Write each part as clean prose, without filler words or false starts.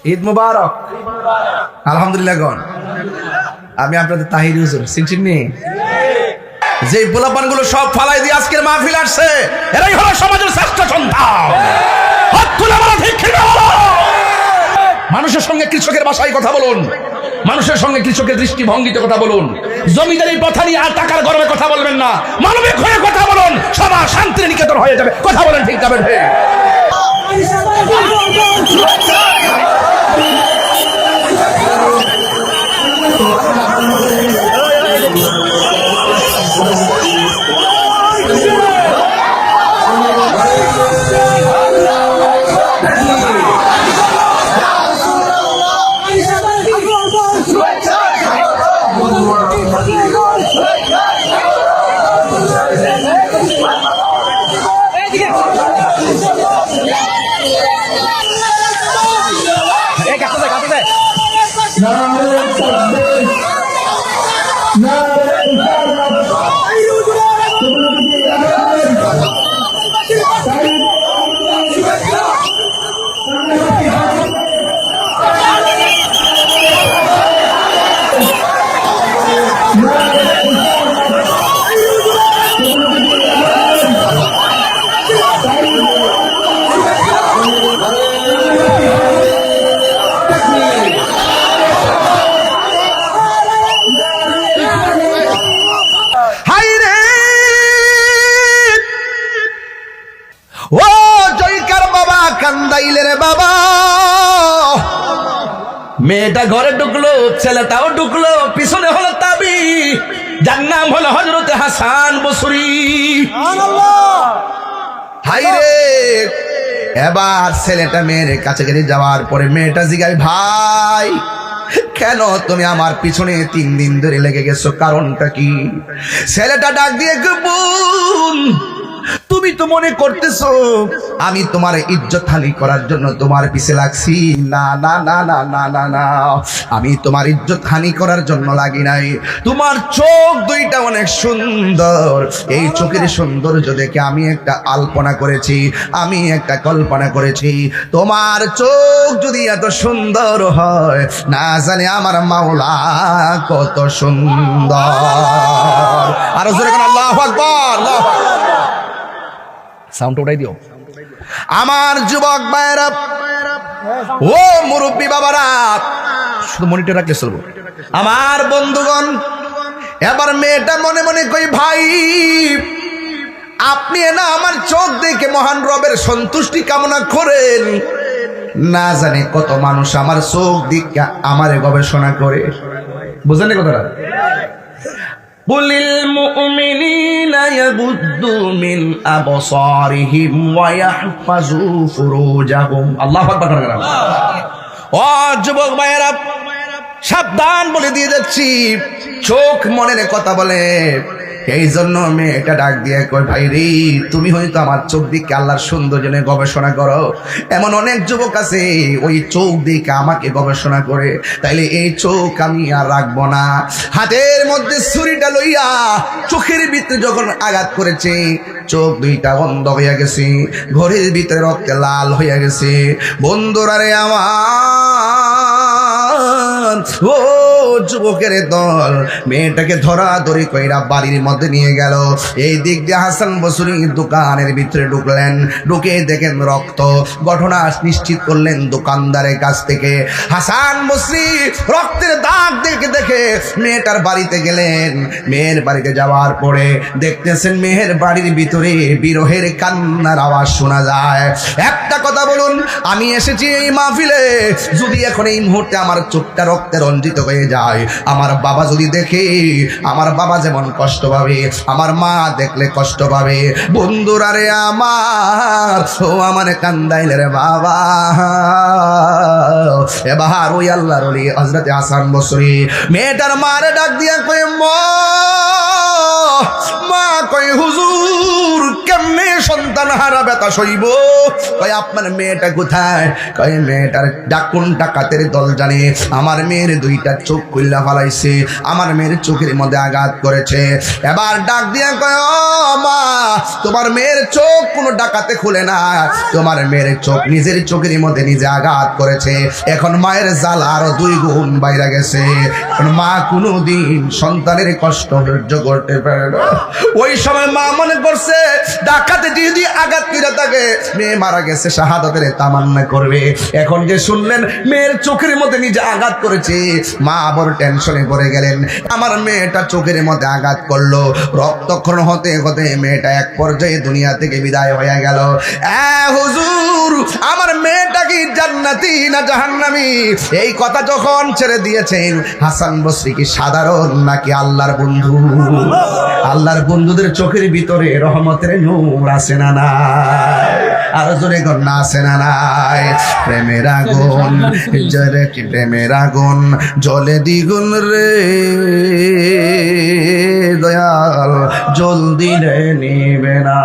ঈদ মুবারক। আলহামদুলিল্লাহ গণ। আমি আপনাদের তাহির হুজুর চিনচিনি যে পোলাপানগুলো সব ফালাই দিয়ে আজকের মাহফিল আসছে, এরাই হলো সমাজের শ্রেষ্ঠ সন্তান। হাত তুলে বলো ঠিক কি না? মানুষের সঙ্গে কৃষকের ভাষায় কথা বলুন, মানুষের সঙ্গে কৃষকের দৃষ্টিভঙ্গিতে কথা বলুন, জমিদারি প্রথা নিয়ে আর টাকার গরমে কথা বলবেন না, মানবিক হয়ে কথা বলুন, সবার শান্তির নিকেতন হয়ে যাবে। কথা বলেন ঠিক যাবে। ও জয়কার বাবা কান্দাইলে রে বাবা, মেয়েটা ঘরে ঢুকলো, ছেলেটাও ঢুকলো, পিছনে হলো তাবি, যার নাম হলো হযরতে হাসান বসরি। হাই রে, এবার ছেলেটা মেয়ের কাছে যাওয়ার পরে মেয়েটা জিগায়, ভাই কেন তুমি আমার পিছনে 3 দিন ধরে লেগে গেছো, কারণটা কি? ছেলেটা ডাক দিয়ে, বোন তুমি তো মনে করতেছো আমি তোমার ইজ্জত হানি করার জন্য তোমার পিছে লাগছি। না না না না না না না, আমি তোমার ইজ্জত হানি করার জন্য লাগি নাই। তোমার চোখ দুইটা অনেক সুন্দর, এই চোখের সৌন্দর্য দেখে আমি একটা আলপনা করেছি, আমি একটা কল্পনা করেছি। তোমার চোখ যদি এত সুন্দর হয়, না জানি আমার মাওলা কত সুন্দর। আর জোরে করে আল্লাহু আকবার। সাউন্ড উঠাই দিও। আমার যুবক ভাইরা, ও মুরব্বী বাবারা, শুধু মনিটর রাখলে চলবো। আমার বন্ধুগণ, এবার মেয়েটা মনে মনে কই, ভাই আপনি না আমার চোখ দেখে মহান রবের সন্তুষ্টি কামনা করেন, না জানে কত মানুষ আমার চোখ দেখে আমারে গবেষণা করে। বুঝলেন কথাটা? কুলিল মুমিনিনা ইয়াগুদ্দু মিন আবসারিহিম ওয়া ইয়াহফাযু ফুরুজাহুম। আল্লাহু আকবার। ও যুবক ভাইয়েরা, সাবধান বলে দিয়ে যাচ্ছি, চোখ মনের কথা বলে। এই জন্য মেয়েটা ডাক দিয়ে কই, ভাই রে তুমি হয়তো আমার চোখ দিকে আল্লাহর সৌন্দর্য নিয়ে গবেষণা করো, এমন অনেক যুবক আছে ওই চোখ দিকে আমাকে গবেষণা করে, তাইলে এই চোখ আমি আর রাখবো না। হাতের মধ্যে ছুরিটা লইয়া চোখের ভিতরে যখন আঘাত করেছে, চোখ দুইটা বন্ধ হইয়া গেছে, ঘরের ভিতরে রক্তে লাল হইয়া গেছে। বন্ধুরা রে আমার, ও যুবকের দল মেয়েটাকে ধরাধরি কইরা বাড়ির মধ্যে নিয়ে গেল। এই দিক দিয়ে হাসান বসরি দোকানের ভিতরে ঢুকলেন, ঢুকে দেখেন রক্ত। ঘটনা নিশ্চিত করলেন দোকানদারের কাছ থেকে। হাসান বসরি রক্তের দাগ দেখে দেখে মেয়েটার বাড়িতে গেলেন। মেয়ের বাড়িতে যাওয়ার পরে দেখতেছেন মেয়ের বাড়ির ভিতরে বিরহের কান্নার আওয়াজ শোনা যায়। একটা কথা বলুন, আমি এসেছি এই মাহফিলে, যদি এখন এই মুহূর্তে আমার চোখটা রক্তে রঞ্জিত হয়ে যায়, আমার বাবা যদি দেখে, আমার বাবা যেমন কষ্ট পাবে, আমার মা দেখলে কষ্ট পাবে। বন্ধুরা রে আমার, ও আমার কান্দাইলে রে বাবা। এবার ওই আল্লাহর ওলি হযরতে হাসান বসরি মেয়েটার মারে ডাক দিয়া কই, মা মা কয় হুজুর কেমনে সন্তান হারা ব্যথা সইব? কয় আপনার মেয়েটা কোথায়? কয় মেয়েটার ডাকুন ডাকাতের দল জানে আমার মেয়ের দুইটা চোখ খুললা ফেলাইছে, আমার মেয়ের চোখের মধ্যে আঘাত করেছে। এবার ডাক দিয়া কয় ও মা, তোমার মেয়ের চোখ কোনো ডাকাতে খুলে না, তোমার মেয়ের চোখ নিজের চোখের মধ্যে নিজে আঘাত করেছে। এখন মায়ের জ্বালা আরো 2 গুণ বাইরে গেছে। মা কোনোদিন সন্তানের কষ্ট সহ্য করতে পারে না। ওই সময় মা মনে করছে ডাকাতে যদি আঘাত করে থাকে মেয়ে মারা গেছে, শাহাদাতের তামান্না করবে। এখন যে শুনলেন মেয়ের চোখের মধ্যে নিজে আঘাত করেছে, মা বড় টেনশনে পড়ে গেলেন। আমার মেয়েটা চোখের মধ্যে আঘাত করলো, রক্তক্ষরণ হতে হতে মেয়েটা এক পর্যায়ে দুনিয়া থেকে বিদায় হয়ে গেল। হুজুর আমার মেয়েটা কি জান্নাতি না জাহান্নামী? এই কথা যখন ছেড়ে দিয়েছেন হাসান বসরি কি সাধারণ নাকি আল্লাহর বন্ধু? আল্লাহর বন্ধুদের চোখের ভিতরে রহমতের নূর আছে না নাই? আরো জোরে গন্না আছে না নাই? প্রেমের আগুন জলে, প্রেমের আগুন জলে দ্বিগুণ রে দয়াল, জলদি রে নিবে না।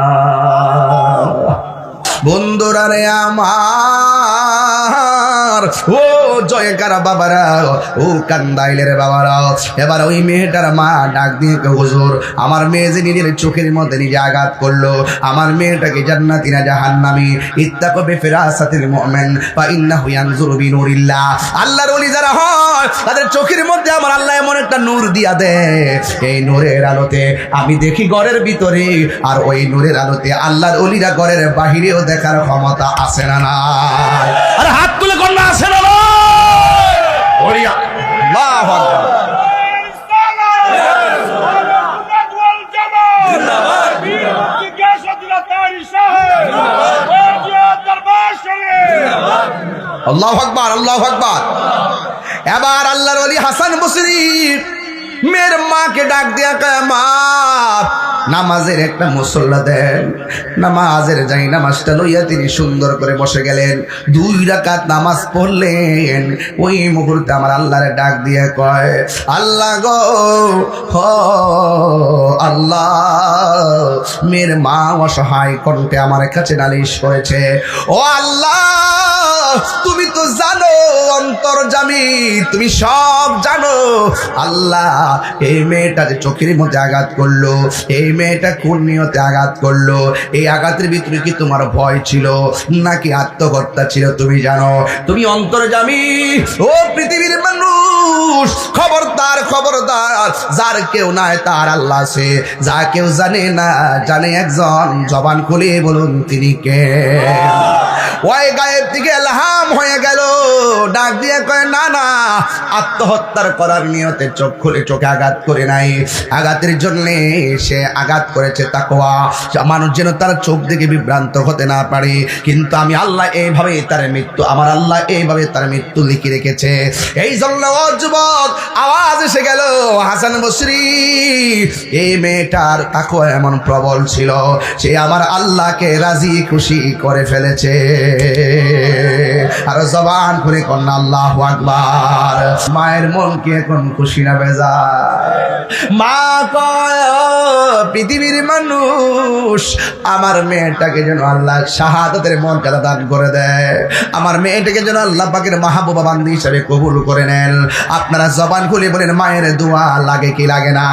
বন্ধুরা রে আমার, ও জয়কারা বাবারা, ও কান্দাইলের বাবারা, এবার ওই মেয়েটার মা ডাক দিয়ে হুজুর আমার মেয়ে যে নিজের চোখের মধ্যে নিজে আঘাত করলো, আমার মেয়েটাকে জান্নাতি না জাহান্নামী? ইত্তাকু বিফিরাসাতিল মুমিন ফা ইন্নাহু ইয়ানজুরু বিনুরিল্লাহ। আল্লাহর ওলি যারা হয় তাদের চোখের মধ্যে আমার আল্লাহ এমন একটা নূর দিয়া দেয়, এই নূরের আলোতে আমি দেখি ঘরের ভিতরে, আর ওই নূরের আলোতে আল্লাহর ওলিরা ঘরের বাহিরেও দেখার ক্ষমতা আছে না নাই? আরে হাত তুলে কন্যা আছে না? আল্লাহু আকবার। আল্লাহু আকবার, আল্লাহু আকবার। এবার আল্লাহর ওলি হাসান বসরি মেয়ের মাকে ডাক দিয়া কয় মা নামাজের একটা মুসল্লা দেন। নামাজের যাই নামাজটা লইয়া তিনি সুন্দর করে বসে গেলেন, 2 রাকাত নামাজ পড়লেন। ওই মুহূর্তে আমার আল্লাহরে ডাক দিয়ে কয় আল্লাহ গো, আল্লাহ মেয়ের মা অসহায় কণ্ঠে আমার কাছে নালিশ করেছে। ও আল্লাহ তুমি তো জানো অন্তর্যামী, তুমি সব জানো। আল্লাহ এই মেয়েটা যে চোখের মধ্যে আঘাত করলো, এই মেয়েটা কোন নিয়তে আঘাত করলো? এই আঘাতের ভিতরে কি তোমার ভয় ছিল নাকি আত্মহত্যা ছিল? তুমি জানো, তুমি অন্তর্যামী। ও পৃথিবীর মানুষ, খবরদার খবরদার, যার কেউ নাই তার আল্লাহ আছে, যা কেউ জানে না জানে একজন, জবান খুলে বলুন তিনি কে? ওই গায়েব থেকে এলহাম হয়ে গেল, ডাক দিয়ে কয় না না, আত্মহত্যার করার নিয়তে চোখ খুলে চোখে আঘাত করে নাই, আঘাতের জন্য সে আঘাত করেছে তাকওয়া, মানুষ যেন তার চোখ দেখে বিভ্রান্ত হতে না পারে। কিন্তু আমি আল্লাহ এইভাবে তার মৃত্যু, আমার আল্লাহ এইভাবে তার মৃত্যু লিখে রেখেছে। এই জন্য ও যুবক আওয়াজ এসে গেল, হাসান বসরি এই মেয়েটার তাকওয়া এমন প্রবল ছিল, সে আমার আল্লাহকে রাজি খুশি করে ফেলেছে। আর জবান করে কন্যা আল্লাহু আকবার। মায়ের মন কি এখন খুশি না বেজার? মা কয় পৃথিবীর মানুষ, আমার মেয়েটাকে যেন আল্লাহ শাহাদাতের মর্যাদা দান করে দেয়, আমার মেয়েটাকে যেন আল্লাহ পাকের মাহবুবা বান্দি হিসেবে কবুল করে নেন। আপনারা জবান খুলে বলেন মায়ের দোয়া লাগে কি লাগে না?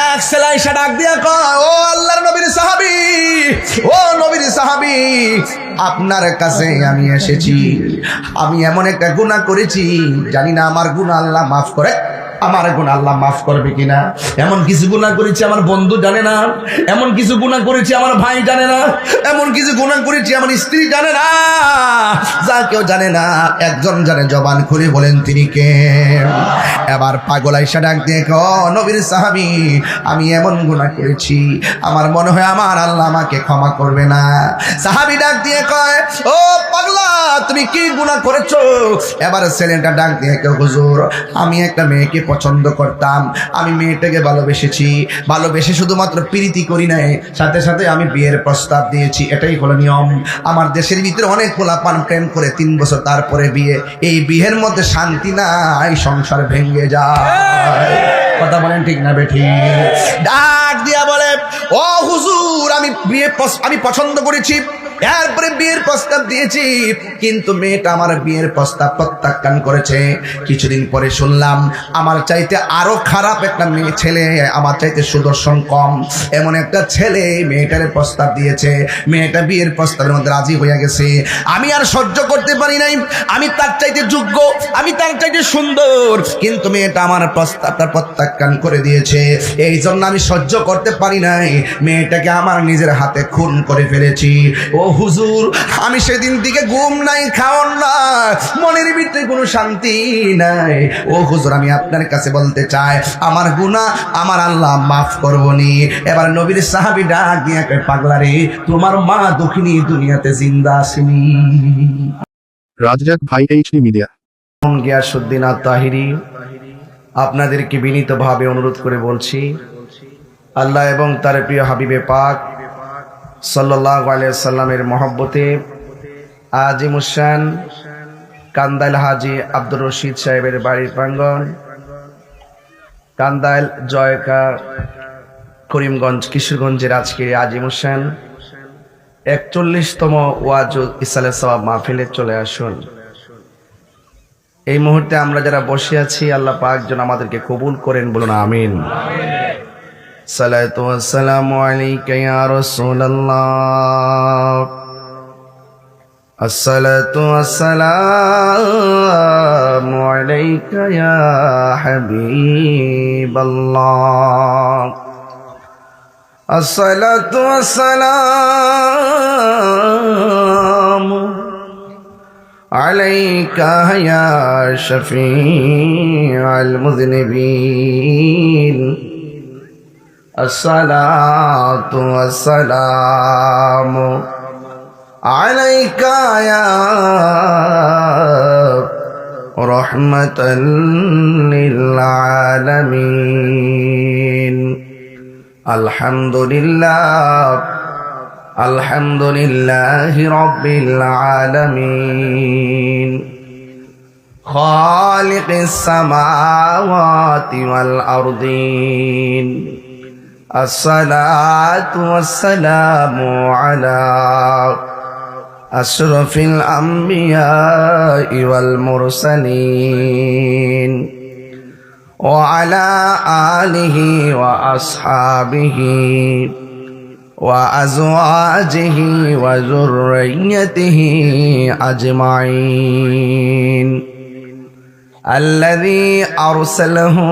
এক সেলাই ডাক দিয়া কয় ও আল্লাহর নবীর সাহাবী, ও নবীর সাহাবী, আপনার কাছে আমি এসেছি, আমি এমন একটা গুনাহ করেছি, জানি না আমার গুনাহ আল্লাহ মাফ করে, আমার গুনাহ আল্লাহ মাফ করবে কিনা। এমন কিছু গুনাহ করেছি আমার বন্ধু জানে না, এমন কিছু গুনাহ করেছি আমার ভাই জানে না, এমন কিছু গুনাহ করেছি আমার স্ত্রী জানে না, যা কেউ জানে না একজন জানে, জবান খুলে বলেন তিনি কে? এবার পাগল আয়েশা ডাক দিয়ে কয় নবীর সাহাবী, আমি এমন গুনাহ করেছি আমার মনে হয় আমার আল্লাহ আমাকে ক্ষমা করবে না। সাহাবী ডাক দিয়ে কয় ও পাগলা তুমি কি গুনাহ করেছো? এবার ছেলেটা ডাক দিয়ে কয় হুজুর আমি একটা মেয়েকে পছন্দ করতাম, আমি মেয়েটাকে ভালোবেসেছি, ভালোবেসে শুধুমাত্র প্রীতি করি নাই, সাথে সাথে আমি বিয়ের প্রস্তাব দিয়েছি, এটাই হলো নিয়ম। আমার দেশের ভিতরে অনেক পোলাপান প্রেম করে 3 বছর তারপরে বিয়ে, এই বিয়ের মধ্যে শান্তি নাই, সংসার ভেঙে যায়। কথা বলেন ঠিক না বেঠিক? ডাক দিয়া বলে, ও হুজুর, আমি পছন্দ করেছি, এরপরে বিয়ের প্রস্তাব দিয়েছি, কিন্তু মেয়েটা আমার বিয়ের প্রস্তাব প্রত্যাখ্যান করেছে। কিছুদিন পরে শুনলাম আমার চাইতে আরো খারাপ একটা মেয়ে ছেলে, আমার চাইতে সুদর্শন কম এমন একটা ছেলে মেয়েটার প্রস্তাব দিয়েছে। মেয়েটা বিয়ের প্রস্তাবের মধ্যে রাজি হয়ে গেছে। আমি আর সহ্য করতে পারি নাই, আমি তার চাইতে যোগ্য, আমি তার চাইতে সুন্দর, কিন্তু মেয়েটা আমার প্রস্তাবটা প্রত্যাখ্যান করে দিয়েছে। এই জন্য আমি সহ্য করতে পারি নাই, মেয়েটাকে আমার নিজের হাতে খুন করে ফেলেছি। ও হুজুর, আমি সেদিন থেকে ঘুম নাই, খাওয়ার না, মনের ভিতরে কোনো শান্তি নাই। ও হুজুর, আমি আপনার কাছে বলতে চাই, আমার গুনাহ আমার আল্লাহ মাফ করবনি। এবার নবীর সাহাবী ডাক দিয়ে কয়, পাগলা রে, তোমার মা দক্ষিণী দুনিয়াতে জিন্দা আসেনি। রাজ্জাক ভাই, এইচডি মিডিয়া। গিয়াসউদ্দিন আত-তাহিরি, আপনাদেরকে বিনীতভাবে অনুরোধ করে বলছি, আল্লাহ এবং তার প্রিয় হাবিবে পাক সাল্লাল্লাহু আলাইহি সাল্লামের মহব্বতে আজিমুশান কান্দাইল হাজী আব্দুর রশিদ সাহেবের বাড়ির প্রাঙ্গণ, কান্দাইল জয়কা করিমগঞ্জ কিশোরগঞ্জের আজকের আজিমুশান 41তম ওয়াজ ইসালে সওয়াব মাহফিলে চলে আসুন। এই মুহূর্তে আমরা যারা বসে আছি, আল্লাহ পাক যেন আমাদেরকে কবুল করেন, বলুন আমিন। সালাতু ওয়াসসালামু আলাইকা ইয়া রাসূলুল্লাহ, আসসালাতু ওয়াসসালামু আলাইকা ইয়া হাবিবাল্লাহ, আসসালাতু ওয়াসসালামু আলাইকা ইয়া শাফিআল মুযনিবিন, আসসালাতু ওয়াসসালামু আলাইকা ইয়া রাহমাতাল লিল আলামিন। আলহামদুলিল্লাহ, আলহামদুলিল্লাহি রাব্বিল আলামিন, খালিকিস সামাওয়াতি ওয়াল আরদিন। আসসালাতু ওয়াসসালামু আলা আশরাফিল আমবিয়াই ওয়াল মুরসালিন ওয়া আলা আলিহি ওয়া আসহাবিহি ওয়া আজওয়াজিহি ওয়া যুররিয়্যাতিহি আজমাইন, আল্লাযী আরসালাহু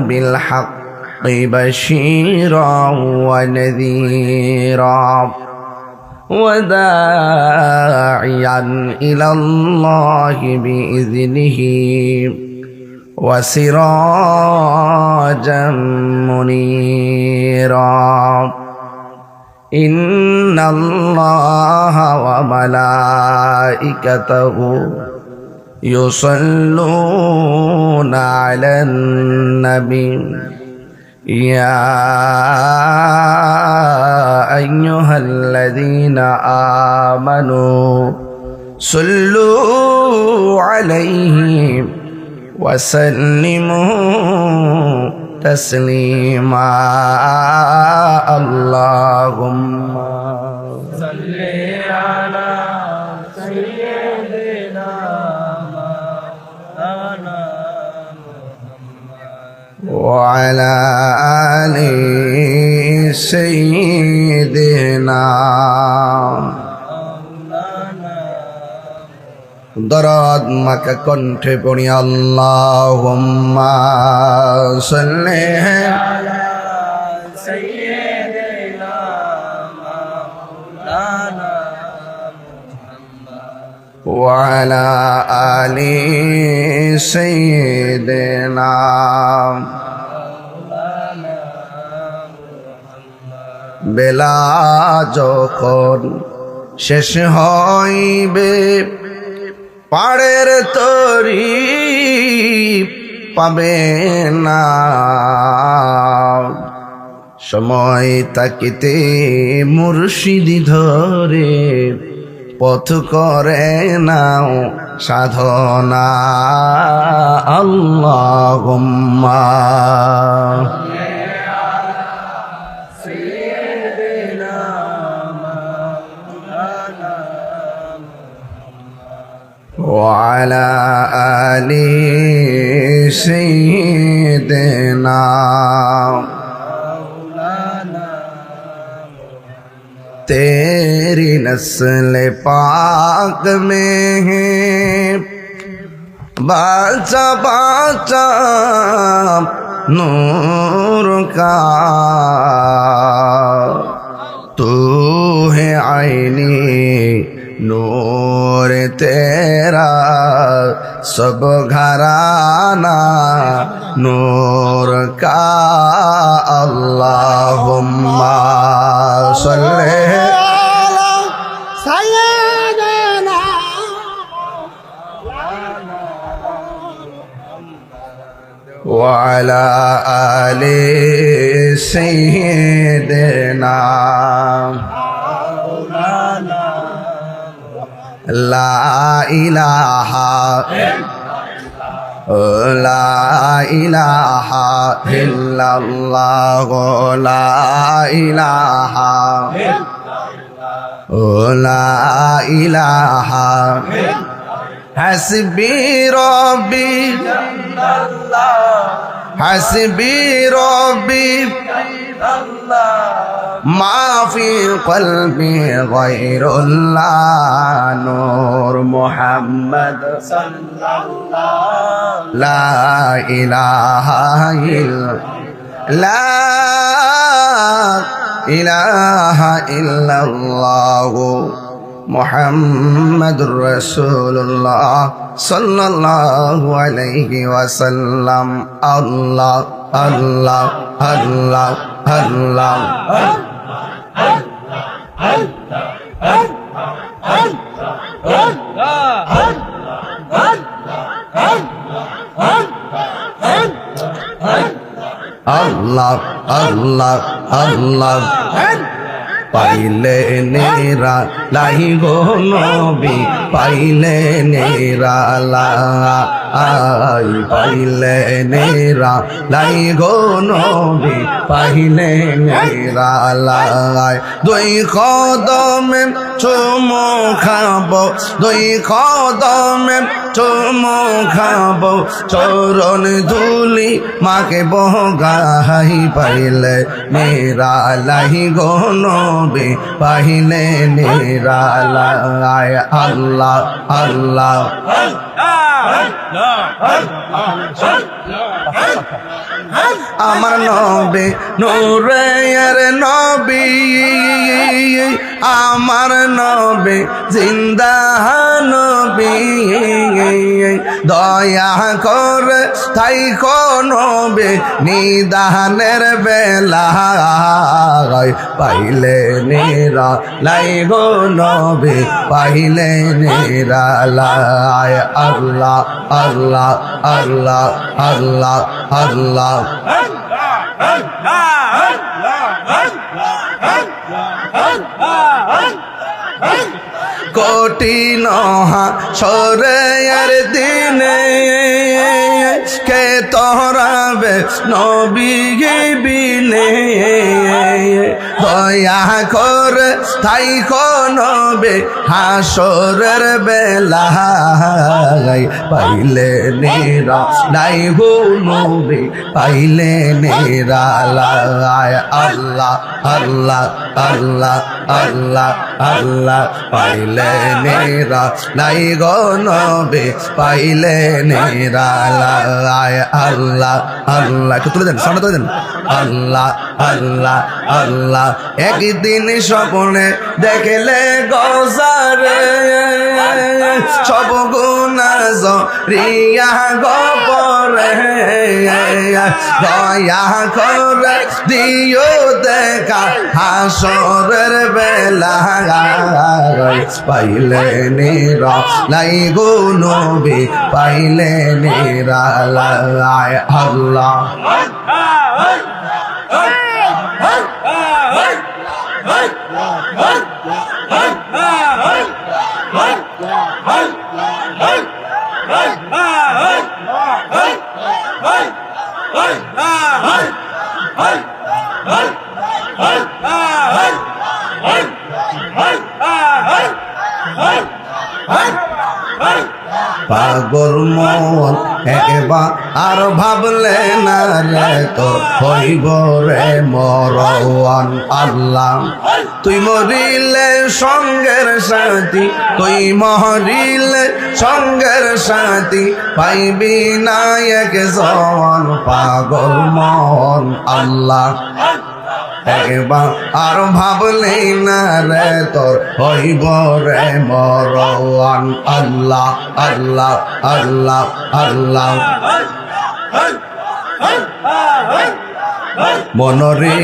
বিল হাক্কি বাশীরান ওয়া নাযীরান ওয়া দাঈয়ান ইলাল্লাহি বিইযনিহি ওয়া সিরাজাম মুনীরা। ইন্নাল্লাহা ওয়া মালাইকাতাহু ইউসাল্লুনা আলান নবী, ইয়া আইয়ুহাল্লাযীনা আমানু সাল্লু আলাইহি ওয়া সাল্লিমু তাসলিমা। আল্লাহুম্মা সাল্লি আলা সাইয়্যিদিনা মাওলানা ওয়া আলা আলি সাইয়্যিদিনা। দরদ মাকা কণ্ঠে পড়ি, আল্লাহুম্মা সাল্লি আলা সাইয়্যিদিনা মাওলানা ওয়া আলা আলি সাইয়্যিদিনা। বেলা যখন শেষ হইবে, পাড়ের তরি পাবে না, সময় তাকিতে মুর্শিদি ধরে পথ করে নাও সাধনা আল্লাহুম্মা وعلى آل سيدنا तेरी नस्ल पाक में है बाचा बाचा नूर का तू है आईनी नूर तेरा सब घराना नूर का अल्लाहुम्मा सल्ले وعلى آل سيدنا لا إله لا إله إلا الله لا إله لا إله حسبي ربي حسبي ربي ما في قلبي غير الله نور محمد صلى الله لا إله إلا لا إله إلا الله محمد رسول الله صلى الله عليه وسلم الله الله الله الله الله الله الله পাইলে নেরা লাই গো নবী পাইলে নেরা লাই পাইলে নেরা লাই গো নবী পাইলে নেরা লাই দুই কদমে চুমু খাবো দুই কদমে চুমু খাবো চরণ ধুলি মাকে বগাই পাইলে নেরা লাই গো নবী পাইলে নেরা লাই আল্লাহ আল্লাহ আমার নবী নূরের নবী আমার নবী জিন্দা নবী দয়া করে তাই নবী নিদানের বেলা পাইলে নেরা লাই গো নবী পাইলে নেরা লাই আল্লাহ আল্লাহ আল্লাহ আল্লাহ আল্লাহ কঠিন সরের দিনে কে তোরাবে নবী বিনে দয়া করে তাই নবী হাসরের বেলা পাইলে নেরা লাই গো নবী পাইলে নেরা লাই আল্লাহ আল্লাহ আল্লাহ আল্লাহ আল্লাহ পাইলে নেরা লাই গো নবী পাইলে নেরা লাই আল্লাহ আল্লাহ একটু তুলে দেন সামনে তুলে দেন আল্লাহ আল্লাহ আল্লাহ একদিন স্বপ্নে দেখলে গজারে সব গুনাহ রিয়া গপরে দয়া করে দিও দেখা হাসরের বেলা পাইলে নেরা লাই গো নবী পাইলে নেরা লাই আল্লাহ পাগল মন একবার আর ভাবলে না রে তো হইব রে মরওয়ান আল্লাহ তুই মরিলে সঙ্গের সাথী তুই মরিলে সঙ্গের সাথী পাইবি না একজন পাগল মন আল্লাহ একবার আর ভাবলে না রে তোর হইব রে মরওয়ান আল্লাহ আল্লাহ আল্লাহ আল্লাহ মনরে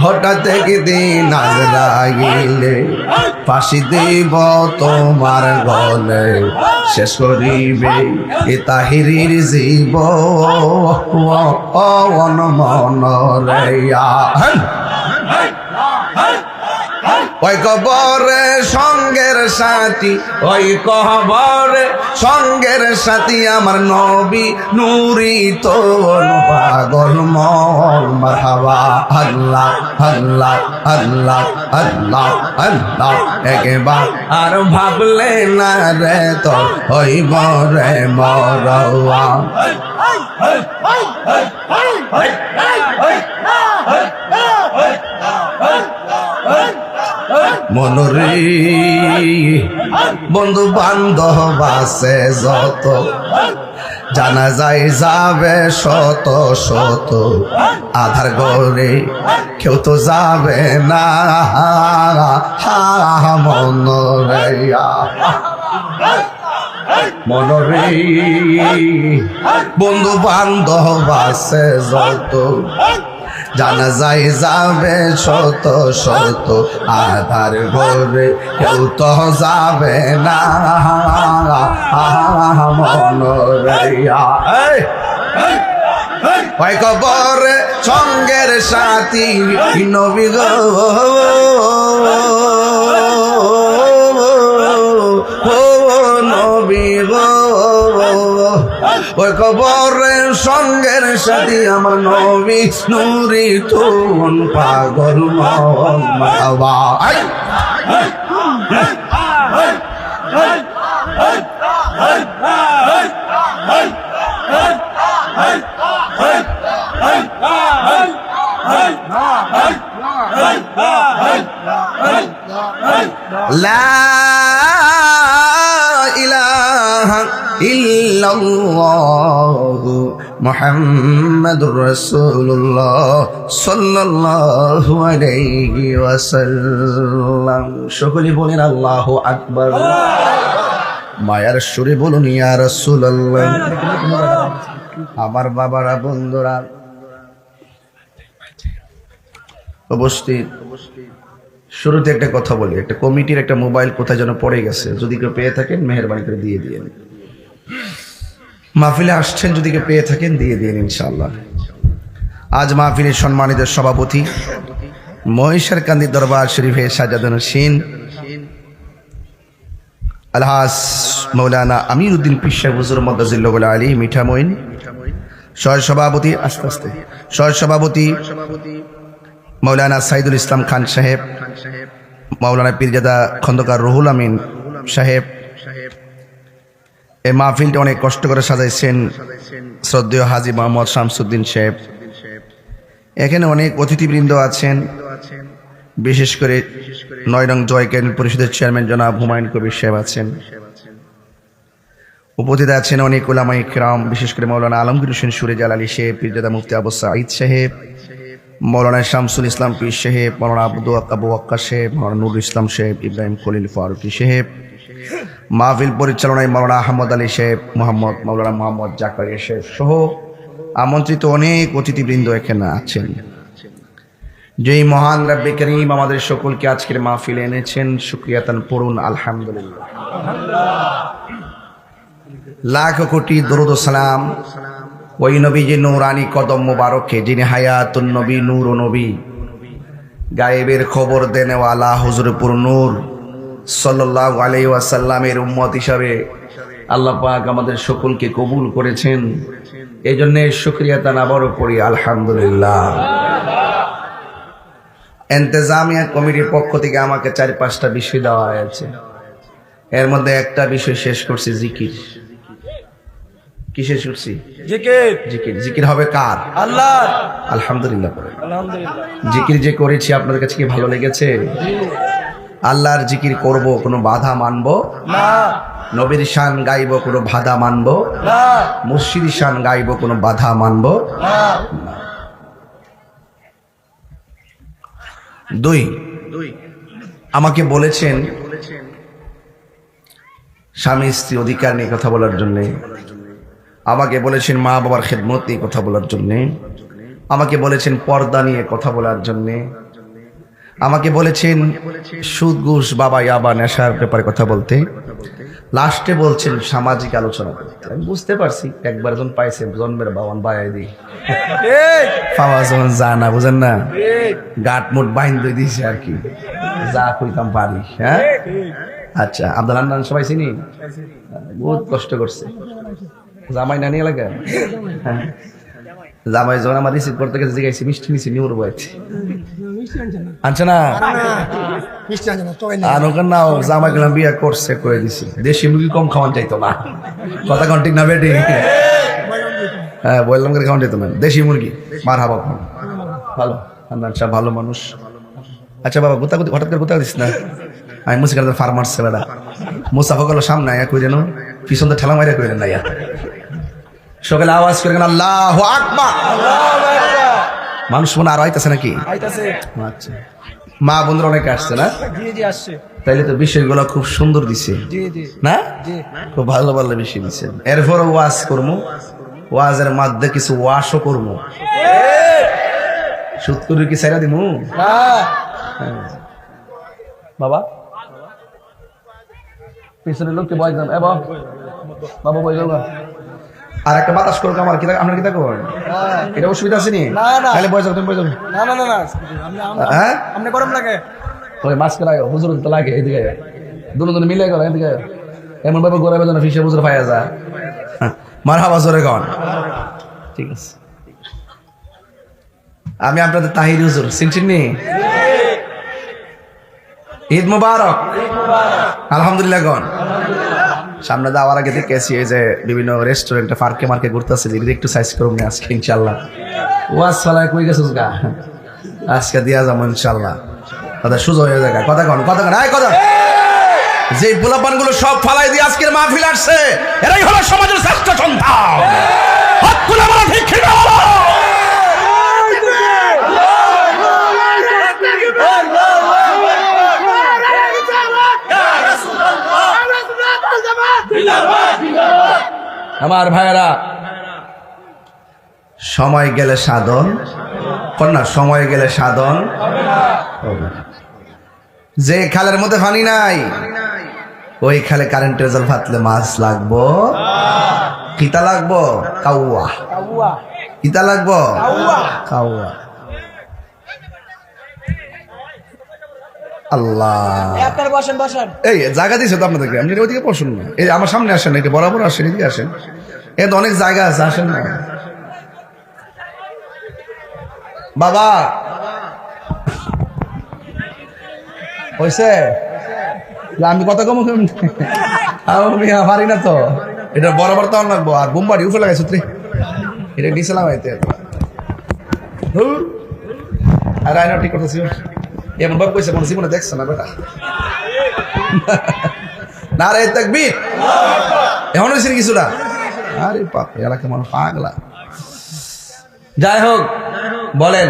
হঠাৎ একদিন আজরাইলে ফাঁসি দিব তোমার গলে শেষ করিবে এ তাহিরির জীব মনরে ওই কবরে সঙ্গের সাথী ওই কবরে সঙ্গের সাথী আমার নবী নুরি তোর পাগল মন মারহাবা আল্লাহ আল্লাহ আল্লাহ আল্লাহ আল্লাহ একবার আর ভাবলে না রে তোর হইব রে মরওয়া মনরে বন্ধু বান্ধব আছে যত জানা যায় যাবে শত শত আধার ঘরে কেউ তো যাবে না মনরে মনরে বন্ধু বান্ধব আছে যত জানা যায় যাবে শত শত আধার ঘরে কেউ তো যাবে না মনরিয়া ওই কবরে সঙ্গের সাথী নবী গো নবী গো ওই কবরে সঙ্গের সাথী আমার নবী নুরি তুন পাগল মন মারহাবা লা ইলাহা ইল্লাল্লাহু মুহাম্মাদুর রাসূলুল্লাহ সাল্লাল্লাহু আলাইহি ওয়াসাল্লাম সকলে বলেন আল্লাহু আকবার মায়ার সুরে বলুন ইয়া রাসূলুল্লাহ আমার বাবারা বন্ধুরা উপস্থিত শুরুতে একটা কথা বলি একটা কমিটির একটা মোবাইল কোথায় যেন পড়ে গেছে যদি কেউ পেয়ে থাকেন মেহেরবানি করে দিয়ে দিয়েন মাহফিলে আসছেন যদি কেউ পেয়ে থাকেন দিয়ে দিন ইনশাআল্লাহ আজ মাহফিলের সম্মানিত সভাপতি মহিষারকান্দি দরবার শরীফে সাজাদুন হোসেন আলহাজ মৌলানা আমিরউদ্দিন পীর সাহেব হুজুর মদ্দাজিল্লাহুল আলী মিঠামইন সহ সভাপতি আস্তে আস্তে সহ সভাপতি মৌলানা সাইদুল ইসলাম খান সাহেব মৌলানা পীরজাদা খন্দকার রুহুল আমিন সাহেব এই মাহফিলটা অনেক কষ্ট করে সাজাইছেন শ্রদ্ধেয় হাজী মোহাম্মদ শামসুদ্দিন সাহেব এখানে অনেক অতিথিবৃন্দ আছেন বিশেষ করে 9 নং জয় ক্যান্ডেল পরিষদের চেয়ারম্যান জনাব হুমায়ুন কবির সাহেব আছেন উপস্থিত আছেন অনেক উলামায়ে কিরাম বিশেষ করে মৌলানা আলমগীর হোসেন সুরে জালালী সাহেব পীরজাদা মুফতি আবু সাঈদ সাহেব মৌলানা শামসুল ইসলাম পীর সাহেব মৌলানা আবু ওয়াক্কাস সাহেব মৌলানা নুরুল ইসলাম সাহেব ইব্রাহিম খলিল ফারুকী সাহেব মাহফিল পরিচালনায় মৌলানা আহমদ আলী সাহেব মৌলানা মোহাম্মদ জাকারিয়া সাহেব সহ আমন্ত্রিত অনেক অতিথিবৃন্দ এখানে আছেন যেই মহান রব্বে করিম আমাদের সকলকে আজকের মাহফিলে এনেছেন শুকরিয়াতান পড়ুন আলহামদুলিল্লাহ লাখ কোটি দরুদ ও সালাম ওই নবীজি নূরানি কদম মুবারকে যিনি হায়াতুন নবী নূর ও নবী গায়েবের খবর দেনেওয়ালা হুজুরপুর নূর সাল্লাল্লাহু আলাইহি ওয়াসাল্লামের উম্মত হিসাবে আল্লাহ পাক আমাদের সকলকে কবুল করেছেন, এই জন্য শুকরিয়া তান আবারও পড়ি আলহামদুলিল্লাহ। ইন্তেজামিয়া কমিটির পক্ষ থেকে আমাকে 4-5টা বিষয় দেওয়া হয়েছে, এর মধ্যে একটা বিষয় শেষ করছি, জিকির। কি শেষ করছি? জিকির। জিকির। জিকির হবে কার? আল্লাহ। আলহামদুলিল্লাহ পড়ে। আলহামদুলিল্লাহ। জিকির যে করেছি আপনাদের কাছে কি ভালো লেগেছে? আল্লাহর জিকির করব, কোনো বাধা মানবো না। নবীর শান গাইব, কোনো বাধা মানবো না। মুর্শিদের শান গাইব, কোনো বাধা মানবো না। 2, আমাকে বলেছেন স্বামী স্ত্রী অধিকার নিয়ে কথা বলার জন্য, আমাকে বলেছেন মা বাবার খেদমত নিয়ে কথা বলার জন্য, আমাকে বলেছেন পর্দা নিয়ে কথা বলার জন্য, আমাকে বলেছেন সুদ ঘুষ বাবা ইয়াবা নেশার ব্যাপারে কথা বলতে, লাস্টে বলছেন সামাজিক আলোচনা করতে। আমি বুঝতে পারছি একবার যখন পাইছে জন্মের বাবান বায়াই দিই পাওয়া যখন যা না, বুঝেন না, গাট মুট বাইন দিয়ে দিয়েছে আর কি, যা কইতাম পারি। হ্যাঁ আচ্ছা, আব্দুল হান্নান সবাই চিনি, বহুত কষ্ট করছে জামাই নানি এলাকা। হ্যাঁ জামাই যখন আমার রিসিভ করতে গেছে জিজ্ঞাসি মিষ্টি মিষ্টি নিউর বয়েছে আনছে না, আর ওখানে না জামাই গেলাম বিয়ে করছে করে দিছি, দেশি মুরগি কম খাওয়ান চাইতো না, কথা কন ঠিক না বেটি? হ্যাঁ বললাম করে খাওয়ান চাইতো না, দেশি মুরগি মার হাবা খান। ভালো হান্নান সাহেব, ভালো মানুষ। আচ্ছা বাবা গোতাগুতি হঠাৎ করে গোতা দিস না, আমি মুসিকার ফার্মার ছে বেড়া মুসাফা করলো সামনে আয়া কই যেন পিছন ঠেলা মাইরা কই না, ইয়া সকালে আওয়াজ করে আল্লাহু আকবার। মানুষ মনে আরো আইতাছে নাকি? আচ্ছা, মা বন্ধুরা অনেকে আসছে না? তাইলে তো বিষয়গুলো খুব সুন্দর দিছে না, খুব ভালো ভালো বিষয় দিছে। এরপর ওয়াজ করবো, ওয়াজের মধ্যে কিছু ওয়াশও করবো। সুদ করে কি সাইরা দিমু বাবা? পিছনের লোককে বয় যান, এ বাবা বয় যাও। আর একটা বাতাস করুক আমার, আপনার কি থাকো এটা অসুবিধা আছে নি? তাহলে বয় যাও, তুমি বয় যাও। হ্যাঁ আপনি গরম লাগে ওই মাস্ক লাগে, হুজুর তো লাগে, এদিকে দুজন মিলে গেল, এদিকে এমন ভাবে গোড়াবে যেন ফিসে হুজুর পাইয়া যা। মার হাবা জোরে কন। ঠিক আছে, আমি আপনাদের তাহির হুজুর চিনছেন নি? ঈদ মুবারক। আলহামদুলিল্লাহ গন। সামনে যাওয়ার আগে দেখেছি এই যে বিভিন্ন রেস্টুরেন্টে পার্কে মার্কে ঘুরতেছে, একটু সাইজ করুন আজকে ইনশাল্লাহ। ওয়াজ ফালায় কই গেছিস গা, আজকে দিয়া যাবো ইনশাল্লাহ, কথা সুযোগ হয়ে যায়। কথা কন, কথা কন, আয় কথা। যে পোলাপান গুলো সব ফালাই দিয়ে আজকের মাহফিল আসছে, এরাই হলো সমাজের শ্রেষ্ঠ সন্তান। হাতগুলো বলো ঠিক ঠিক বলো। আমার ভাইয়েরা, সময় গেলে সাধন কন্যা, সময় গেলে সাধন হবে। যে খালের মধ্যে পানি নাই, ওই খালে কারেন্টের জল ফাতলে মাছ লাগবো, কিতা লাগবো? কাউয়া। কিতা লাগবো? কাউয়া। আল্লাহ, এই জায়গা দিয়েছে তো আপনাদেরকে, আপনি ওইদিকে বসুন না, এই আমার সামনে আসেন, এটা বরাবর আসেন, এদিকে আসেন, এ তো অনেক জায়গা আছে, আসেন না বাবা। হয়েছে আমি কথা কম আমি পারি না তো, এটা বরাবর তো লাগবো। আর বোমবাড়ি উপরে লাগাইছো তুই, এটা নিচে লাগাইতে আর আয়না ঠিক করতেছি। এমন ভাবে কইছে মনে জীবনে দেখছে না বেটা। না রে তাকবীর, এমন হয়েছে কিছুটা। আরে বাপ, এলাকা মানুষ পাগলা। যাই হোক, বলেন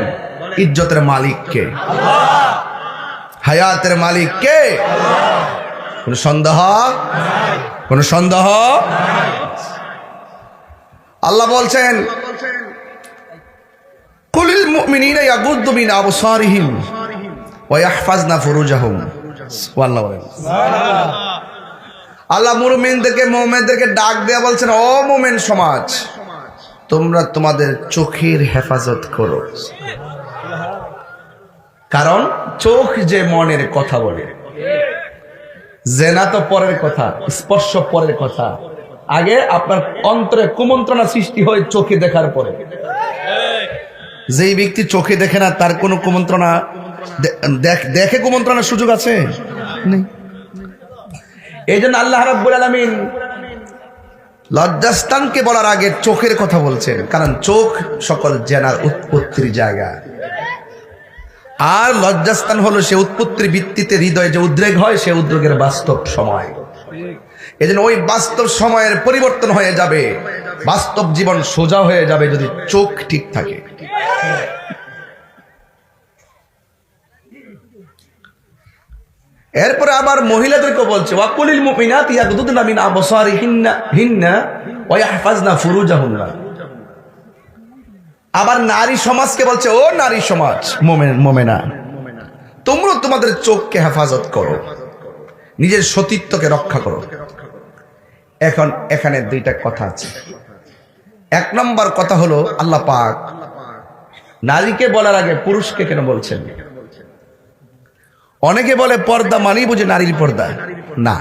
ইজ্জতের মালিক কে? হায়াতের মালিক কে? কোন সন্দেহ? কোন সন্দেহ? আল্লাহ বলছেন কুলিল মুমিনিনা ইয়াগুদ্দু মিন আবসারিহিম ওয়া ইয়াহফাজনা ফুরুজাহুম। সুবহানাল্লাহ বলেন। আল্লাহ মুমিনদেরকে ডাক দেয়া বলছেন, ও মুমিন সমাজ, তোমরা তোমাদের চোখের হেফাজত করো, কারণ চোখ যে মনের কথা বলে। জেনা তো পরের কথা, স্পর্শ পরের কথা, আগে আপনার অন্তরে কুমন্ত্রণা সৃষ্টি হয় চোখে দেখার পরে। যেই ব্যক্তি চোখে দেখে না তার কোনো কুমন্ত্রণা দেখে কুমন্ত্রণার সুযোগ আছে নেই। এই জন্য আল্লাহ রাব্বুল আলামিন লজ্জাস্থানকে বলার আগে চোখের কথা বলছেন, কারণ চোখ সকল জেনার উৎপত্তির জায়গা। আর লজ্জাস্থান হলো সে উৎপত্তির ভিত্তিতে হৃদয়ে যে উদ্রেক হয়, সে উদ্রেকের বাস্তব সময়। এই জন্য ওই বাস্তব সময়ের পরিবর্তন হয়ে যাবে, বাস্তব জীবন সোজা হয়ে যাবে যদি চোখ ঠিক থাকে। এরপরে আবার মহিলাদেরকে বলছে ওয়াকুলিল মুমিনাতি ইয়াগদুদনা মিন আবসারিহিন্না ওয়া ইয়াহফাজনা ফুরুজাহুন্না। আবার নারী সমাজকে বলছে ও নারী সমাজ মুমিনা, তোমরা তোমাদের চোখকে হেফাজত করো, নিজের সতীত্বকে রক্ষা করো। এখন এখানে দুইটা কথা আছে। এক নম্বর কথা হলো আল্লাহ পাক নারীকে বলার আগে পুরুষকে কেন বলছেন? অনেকে বলে পর্দা মানেই বুঝে নারীর পর্দা, না,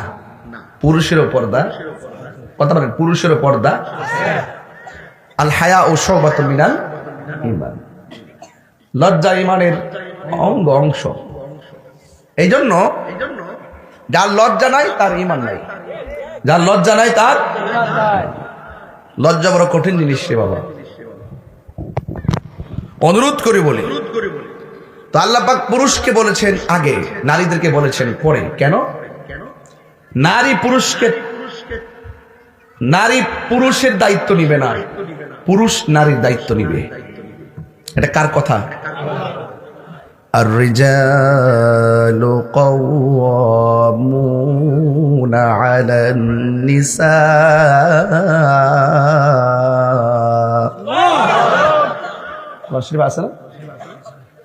পুরুষেরও পর্দা। কথা বলেন, পুরুষেরও পর্দা। আল হায়া ও শুবাতুম মিনাল ঈমান, লজ্জা ঈমানের অংশ। এই জন্য যার লজ্জা নাই তার ঈমান নাই, যার লজ্জা নাই তার লজ্জা বড় কঠিন জিনিস রে বাবা। অনুরোধ করে বলি, তো আল্লাহ পাক পুরুষকে বলেছেন আগে, নারীদেরকে বলেছেন পরে। কেন? নারী পুরুষের দায়িত্ব নিবে না, পুরুষ নারীর দায়িত্ব নিবে। এটা কার কথা? আর-রিজালু কাওয়ামুনা আলান নিসা।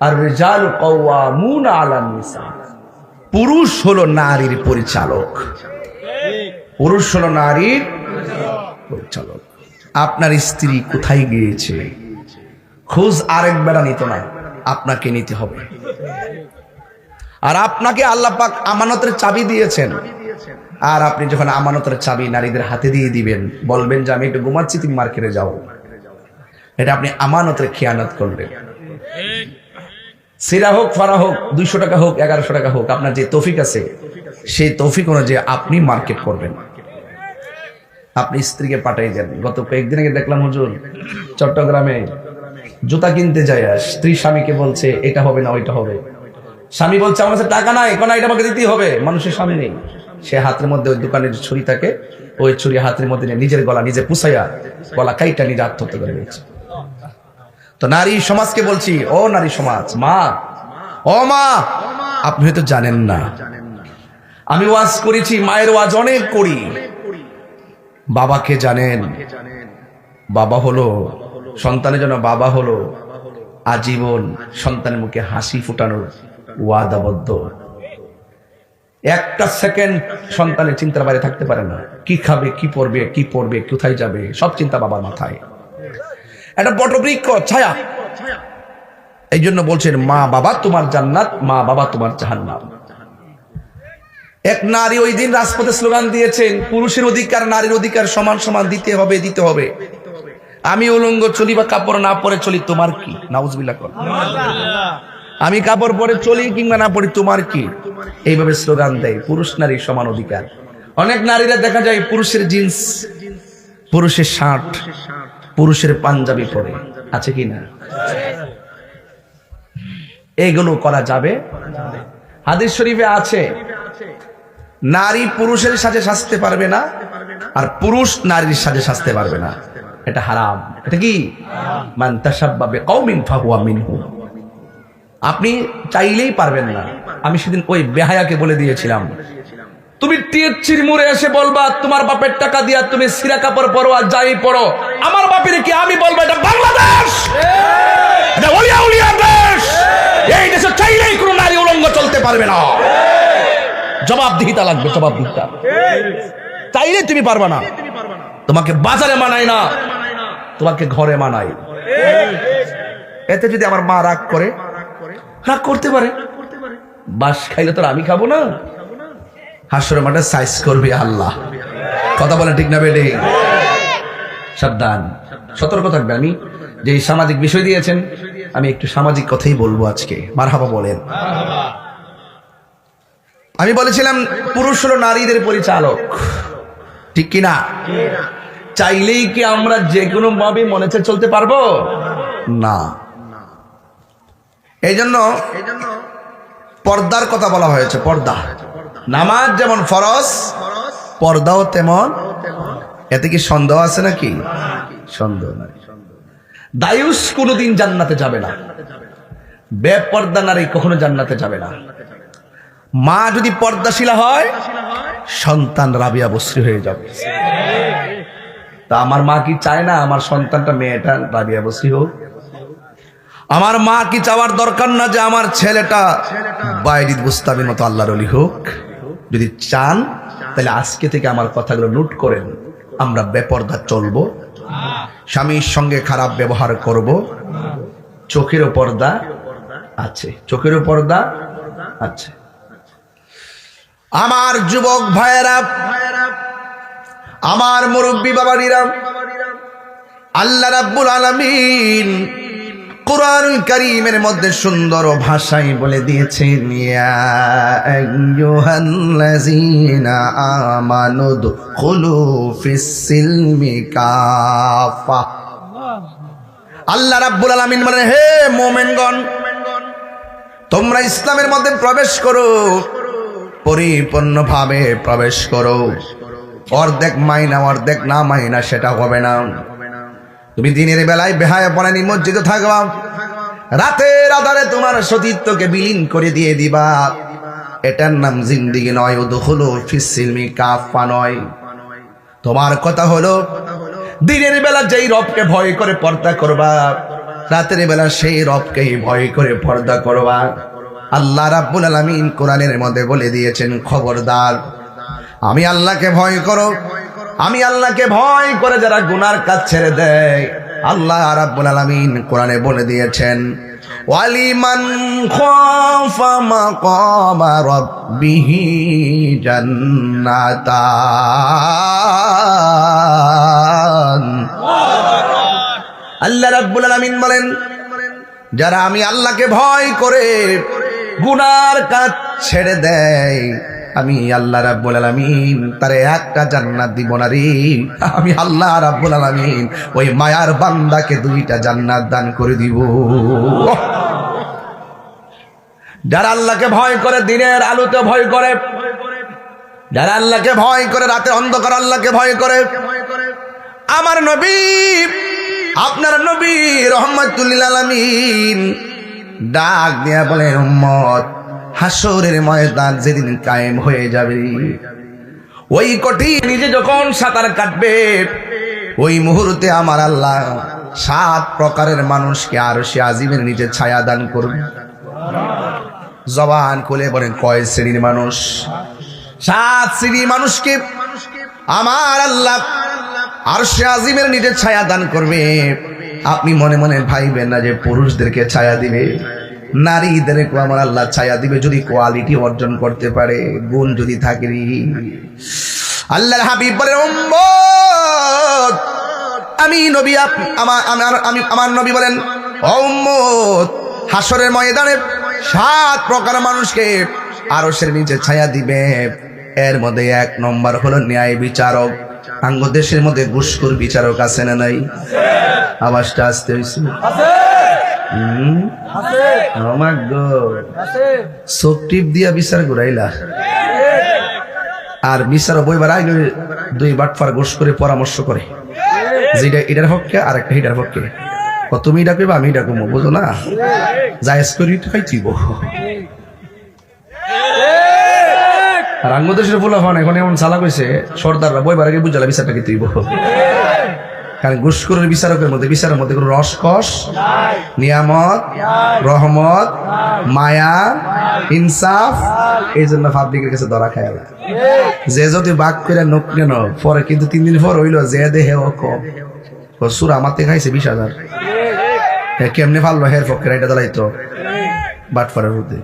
আর-রিজালু কাওয়ামুনা আলান নিসা। পুরুষ হলো নারীর পরিচালক, পুরুষ হলো নারীর পরিচালক। আপনার স্ত্রী কোথায় গিয়েছে খোঁজ আরেক বেড়া নিত না, আপনাকে নিতে হবে। আর আপনাকে আল্লাহ পাক আমানতের চাবি দিয়েছেন, আর আপনি যখন আমানতের চাবি নারীদের হাতে দিয়ে দিবেন, বলবেন যে আমি একটু ঘুমাচ্ছি, তুমি মার্কেটে যাও, এটা আপনি আমানতের খেয়ানত করবেন। সিরা হোক, ফারা হোক, 200 টাকা হোক, 1100 টাকা হোক, আপনার যে তৌফিক আছে সেই তৌফিক অনুযায়ী আপনি মার্কেট করবেন। আপনি স্ত্রীকে পাঠাই দেন। গত কয়েকদিন আগে দেখলাম হুজুর চট্টগ্রামে জুতা কিনতে যায়, স্ত্রী স্বামীকে বলছে এটা হবে না ওইটা হবে। স্বামী বলছে আমার কাছে টাকা নাই, কোন এটা আমাকে দিতেই হবে। মানুষের স্বামী নেই, সে হাতের মধ্যে ওই দোকানের ছুরি থাকে, ওই ছুরি হাতের মধ্যে নিয়ে নিজের গলা নিজে পুষাইয়া গলা কাইটা নিজে আত্মহত্যা করে নিয়েছে। তো নারী সমাজকে বলছি, ও নারী সমাজ, মা, ও মা, আপনি হয়তো জানেন না, আমি ওয়াজ করেছি, মায়ের ওয়াজ অনেক করি। বাবাকে জানেন, বাবা হলো সন্তানের জন্য, বাবা হলো আজীবন সন্তানের মুখে হাসি ফুটানোর ওয়াদাবদ্ধ। একটা সেকেন্ড সন্তানের চিন্তার বাইরে থাকতে পারে না। কি খাবে, কি পড়বে, কোথায় যাবে, সব চিন্তা বাবার মাথায়। একটা বটবৃক্ষ ছায়া। এই জন্য বলছেন মা বাবা তোমার জান্নাত, মা বাবা তোমার জাহান্নাম। এক নারী ওই দিন রাজপথে স্লোগান দিয়েছেন, পুরুষের অধিকার নারীর অধিকার সমান সমান দিতে হবে, দিতে হবে। আমি উলঙ্গ চলি বা কাপড় না পরে চলি, তোমার কি? নাউজুবিল্লাহ কর। আমি কাপড় পরে চলি কিংবা না পরি, তোমার কি? এইভাবে স্লোগান দেয় পুরুষ নারী সমান অধিকার। অনেক নারীরা দেখা যায় পুরুষের জিন্স, পুরুষের শার্ট, পুরুষের পাঞ্জাবি পরে, আছে কি না? এগুলো করা যাবে? হাদিস শরীফে আছে নারী পুরুষের সাথে সাজতে পারবে না, আর পুরুষ নারীর সাথে সাজতে পারবে না। এটা হারাম। এটা কি? মান তাশাব্বা বিকাউমিন ফাহুয়া মিনহুম। আপনি চাইলেই পারবেন না। আমি সেদিন ওই বেহায়াকে বলে দিয়েছিলাম, তুমি টিএসসির মোড়ে এসে বলবা তোমার বাপের টাকা দিয়া তুমি সিরা কাপড় পরো আর যাই পরো, আমার বাপের কি আমি বলবো এটা বাংলাদেশ, এটা ওলিয়া উলিয়া দেশ। এই দেশে চাইলেই কোনো নারী উলঙ্গ চলতে পারবে না। জবাবদিহিতা লাগবে, জবাবদিহিতা। চাইলে তুমি পারবা না। তোমাকে বাজারে মানায় না, তোমাকে ঘরে মানায়। এতে যদি আমার মা রাগ করে, রাগ করতে পারে, বাস খাইলে তো আমি খাবো না। হাসরের মাঠে সাইজ করবে আল্লাহ। কথা বলে ঠিক না বেটে? সাবধান, সতর্ক থাকবে। আমি যে এই সামাজিক বিষয় দিয়েছেন, আমি একটু সামাজিক কথাই বলবো আজকে। মারহাবা বলেন। আমি বলেছিলাম পুরুষ হলো নারীদের পরিচালক, ঠিক কিনা? চাইলেই কি আমরা যে কোনো ভাবে মনে চায় চলতে পারবো না। এই জন্য পর্দার কথা বলা হয়েছে। পর্দা, নামাজ যেমন ফরজ, পর্দাও তেমন। এতে কি সন্দেহ আছে নাকি? সন্দেহ নাই। দায়ুস কোনোদিন জান্নাতে যাবে না, বেপর্দা নারী কখনো জান্নাতে যাবে না। মা যদি পর্দাশীলা হয়, সন্তান রাবিয়া বসরি হয়ে যাবে। তা আমার মা কি চায় না আমার সন্তানটা, মেয়েটা রাবিয়া বসরি হোক? আমার মা কি চাওয়ার দরকার না যে আমার ছেলেটা বাইরিদ বুস্তাবের মতো আল্লাহর ওলি হোক? যদি চান তাহলে আজকে থেকে আমার কথাগুলো নোট করেন। আমরা বেপর্দা চলবো, স্বামীর সঙ্গে খারাপ ব্যবহার করব, চোখেরও পর্দা আছে, চোখেরও পর্দা আছে। আমার যুবক ভাইয়েরা, আমার মুরব্বী বাবারা, আল্লাহ রাব্বুল আলামিন কুরআনুল কারীমের মধ্যে সুন্দর ভাষায় বলে দিয়েছেন, ইয়া আইয়ুহাল্লাযীনা আমানু দুখুলু ফিস সিলমি কাফা। আল্লাহ রাব্বুল আলামিন বলেন, হে মুমিনগণ, তোমরা ইসলামের মধ্যে প্রবেশ করো, পরিপূর্ণভাবে প্রবেশ করো। অর্ধেক মাইনা অর্ধেক না মাইনা সেটা হবে না। তুমি দিনের বেলায় বেহায়াপনা নিমজ্জিত থাকবা, রাতের আধারে তোমার সতীত্বকে বিলীন করে দিয়ে দিবা। এটার নাম জিন্দেগি নয়। উদখুলু ফিস সিলমি কাফা নয়। তোমার কথা হলো দিনের বেলা যেই রবকে ভয় করে পর্দা করবা, রাতের বেলা সেই রবকেই ভয় করে পর্দা করবা। আল্লাহ রাব্বুল আলামিন কোরআনের মধ্যে বলে দিয়েছেন, খবরদার, আমি আল্লাহকে ভয় করো। আমি আল্লাহকে ভয় করে যারা গুনার কাজ ছেড়ে দেয়, আল্লাহ রাব্বুল আলামিন কোরআনে বলে দিয়েছেন, ওয়ালিমান খাফা মাকামা রাব্বিহি জান্নাতান। আল্লাহ রাব্বুল আলামিন বলেন, যারা আমি আল্লাহকে ভয় করে গুনার কাজ ছেড়ে দেয়, আমি আল্লাহ রাব্বুল আলামিন তারে একটা জান্নাত দিব না রে। আমি আল্লাহ রাব্বুল আলামিন ওই মায়ার বান্দাকে দুইটা জান্নাত দান করে দিব। যারা আল্লাহকে ভয় করে দিনের আলোতে ভয় করে, যারা আল্লাহকে ভয় করে রাতের অন্ধকার আল্লাহকে ভয় করে, আমার নবী, আপনার নবী রাহমাতুল লিল আলামিন ডাক দিয়া বলেন, উম্মত, হাসরের ময়দান যেদিন কায়েম হয়ে যাবে, ওই কঠিন নিজে যখন সাঁতার কাটবে, ওই মুহূর্তে আমার আল্লাহ 7 প্রকারের মানুষকে আরশে আজিমের নিচে ছায়া দান করবে। জবান খুলে বলেন, কয় শ্রেণীর মানুষ? 7 শ্রেণীর মানুষকে আমার আল্লাহ আরশে আজিমের নিচে ছায়া দান করবে। আপনি মনে মনে ভাইবেন না যে পুরুষদেরকে ছায়া দিবে, নারীদেরকে আমার আল্লাহ ছায়া দিবে, যদি কোয়ালিটি অর্জন করতে পারে, গুণ যদি থাকে। আল্লাহর হাবিব বলেন, উম্মত, আমি নবী, আমার নবী বলেন, ও উম্মত, হাসরের ময়দানে 7 প্রকার মানুষকে আরশের নিচে ছায়া দিবে। এর মধ্যে 1 নম্বর হলো ন্যায় বিচারক। আঙ্গ দেশের মধ্যে ঘুষখোর বিচারক আছে না নাই? আওয়াজটা আসতে হয়েছে। চোখ টিপ দিয়া বিচার ঘুরাইলা, আর বিচার বইবার আগে 2 বাটফার ঘুষ করে পরামর্শ করে, যেটা এটার পক্ষে আর একটা এটার পক্ষে। তুমি এটা কইবা, আমি এটা কমো, বুঝো না? জায়েজ করি খাইছিব। আর আঙ্গদেশের ফুলা হন এখন এমন চালাক হয়েছে, সর্দাররা বইবার আগে বুঝালা বিচারটা কি তুইব। কারণ ঘুষখোরের বিচারের মধ্যে কোনো রসকস, নিয়ামত, রহমত, মায়া, ইনসাফ, এই জন্য পাবলিকের কাছে ধরা খায়। যে যদি বাক করে নোক কেন পরে, কিন্তু 3 দিন পর হইল যে দেহে ও কম সুর আমার থেকে খাইছে 20,000। কেমনে ফাললো হের পক্ষে এটা দাঁড়াইতো বাটফারের মধ্যে।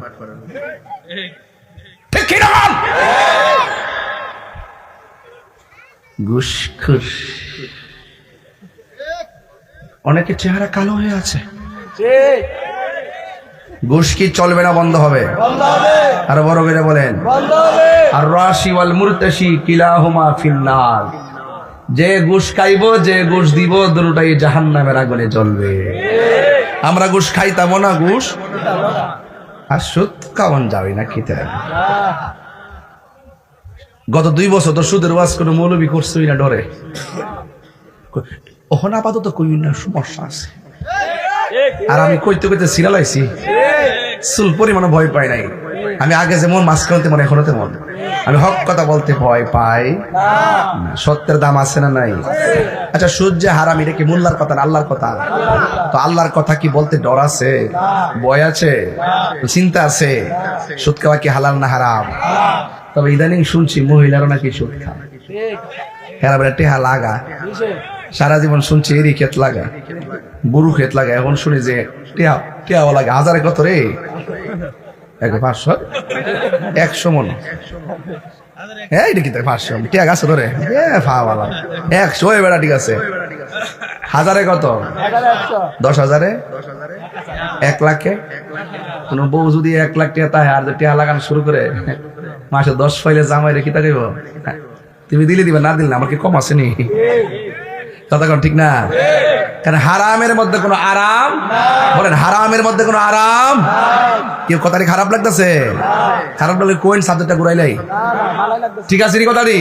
ঘুষখোর। অনেকের চেহারা কালো হয়ে আছে। ঠিক ঘুষ কি চলবে না বন্ধ হবে? বন্ধ হবে আরো বড় করে বলেন। বন্ধ হবে আর রাশি ওয়াল মুরতাশি কিলাহুমা ফিন্নার। যে ঘুষ খাইব, যে ঘুষ দিব, দুটোটাই জাহান্নামের আগুনে জ্বলবে। আমরা ঘুষ খাইতাম না, ঘুষ আর সুদ খাওয়ান যাবে না, খেতে হবে। গত 2 বছর তো সুদের ওয়াজ কোনো মৌলবি করছই না, ডরে। ওখানে আপাতত কই না, সমস্যা আছে। আর আমি কইতে কইতে সিরালাইছি, চুল পরিমাণে ভয় পাই নাই। আমি আগে যেমন মাঝখানে তেমন এখনো তেমন। আমি হক কথা বলতে ভয় পাই না। সত্যের দাম আছে না নাই? আচ্ছা, সুদ যে হারাম, এটা কি মোল্লার কথা না আল্লাহর কথা? তো আল্লাহর কথা কি বলতে ডর আছে, ভয় আছে, চিন্তা আছে? সুদ খাওয়া কি হালাল না হারাম? তবে ইদানিং শুনছি মহিলারও নাকি সুদ খায়। হেরা বেলা টেহা লাগা, সারা জীবন শুনছি এরই ক্ষেত লাগা, বুড়ু ক্ষেত লাগা। এখন শুনি যে টেহাও লাগে। হাজারে কত রে? 500 100 মন। এই দেখি 500 টিয়া গাছ ধরে 100 বেড়া, ঠিক আছে। হাজারে কত? 10,000-এ 1 লাখে। কোন বউ যদি 1 লাখ টিয়া তাই আর টিয়া লাগানো শুরু করে, মাসে 10 ফাইলে জামাই রেখে থাকব। তুমি দিলে দিবে, না দিলে আমার কি কম আছে নি? কথা কোন ঠিক না? কারণ হারামের মধ্যে কোনো আরাম, বলেন হারামের মধ্যে কোনো আরাম। কেউ কথাটি খারাপ লাগতেছে? খারাপ লাগলে কোন সাবজেক্টটা ঘুরাইলাই, ঠিক আছে কথাটি?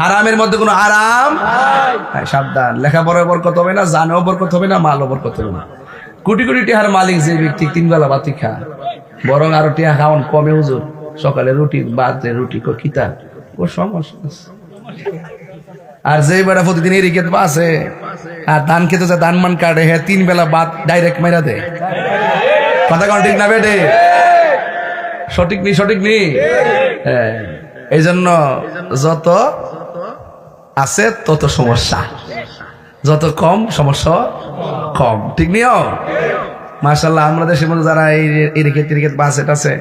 হারামের মধ্যে কোনো আরাম। সাবধান, লেখাপড়ার বরকত হবে না, জানেও বরকত হবে না, মালও বরকত হবে না। কোটি কোটি টিহার মালিক যে ব্যক্তি 3 বেলা বাতি খা, বরং আরো টিহা খাওয়ান কমে। হুজুর সকালে রুটি, বাদে রুটি খিতা, ও সমস্যা। আর যে বেড়া প্রতিদিন এই রিকেট আছে আর ধান খেতে যায়, ধান মান কাটে, হ্যাঁ 3 বেলা বাদ ডাইরেক্ট মেরা দেয়। কথা কোন ঠিক না বেটে? সঠিক নি, সঠিক নি? হ্যাঁ, এই জন্য যত আছে তত সমস্যা, যত কম সমস্যা কম, ঠিক নিও। মাশাআল্লাহ, আমরা দেশের মধ্যে যারা এই রিকেট বাসেট আছে,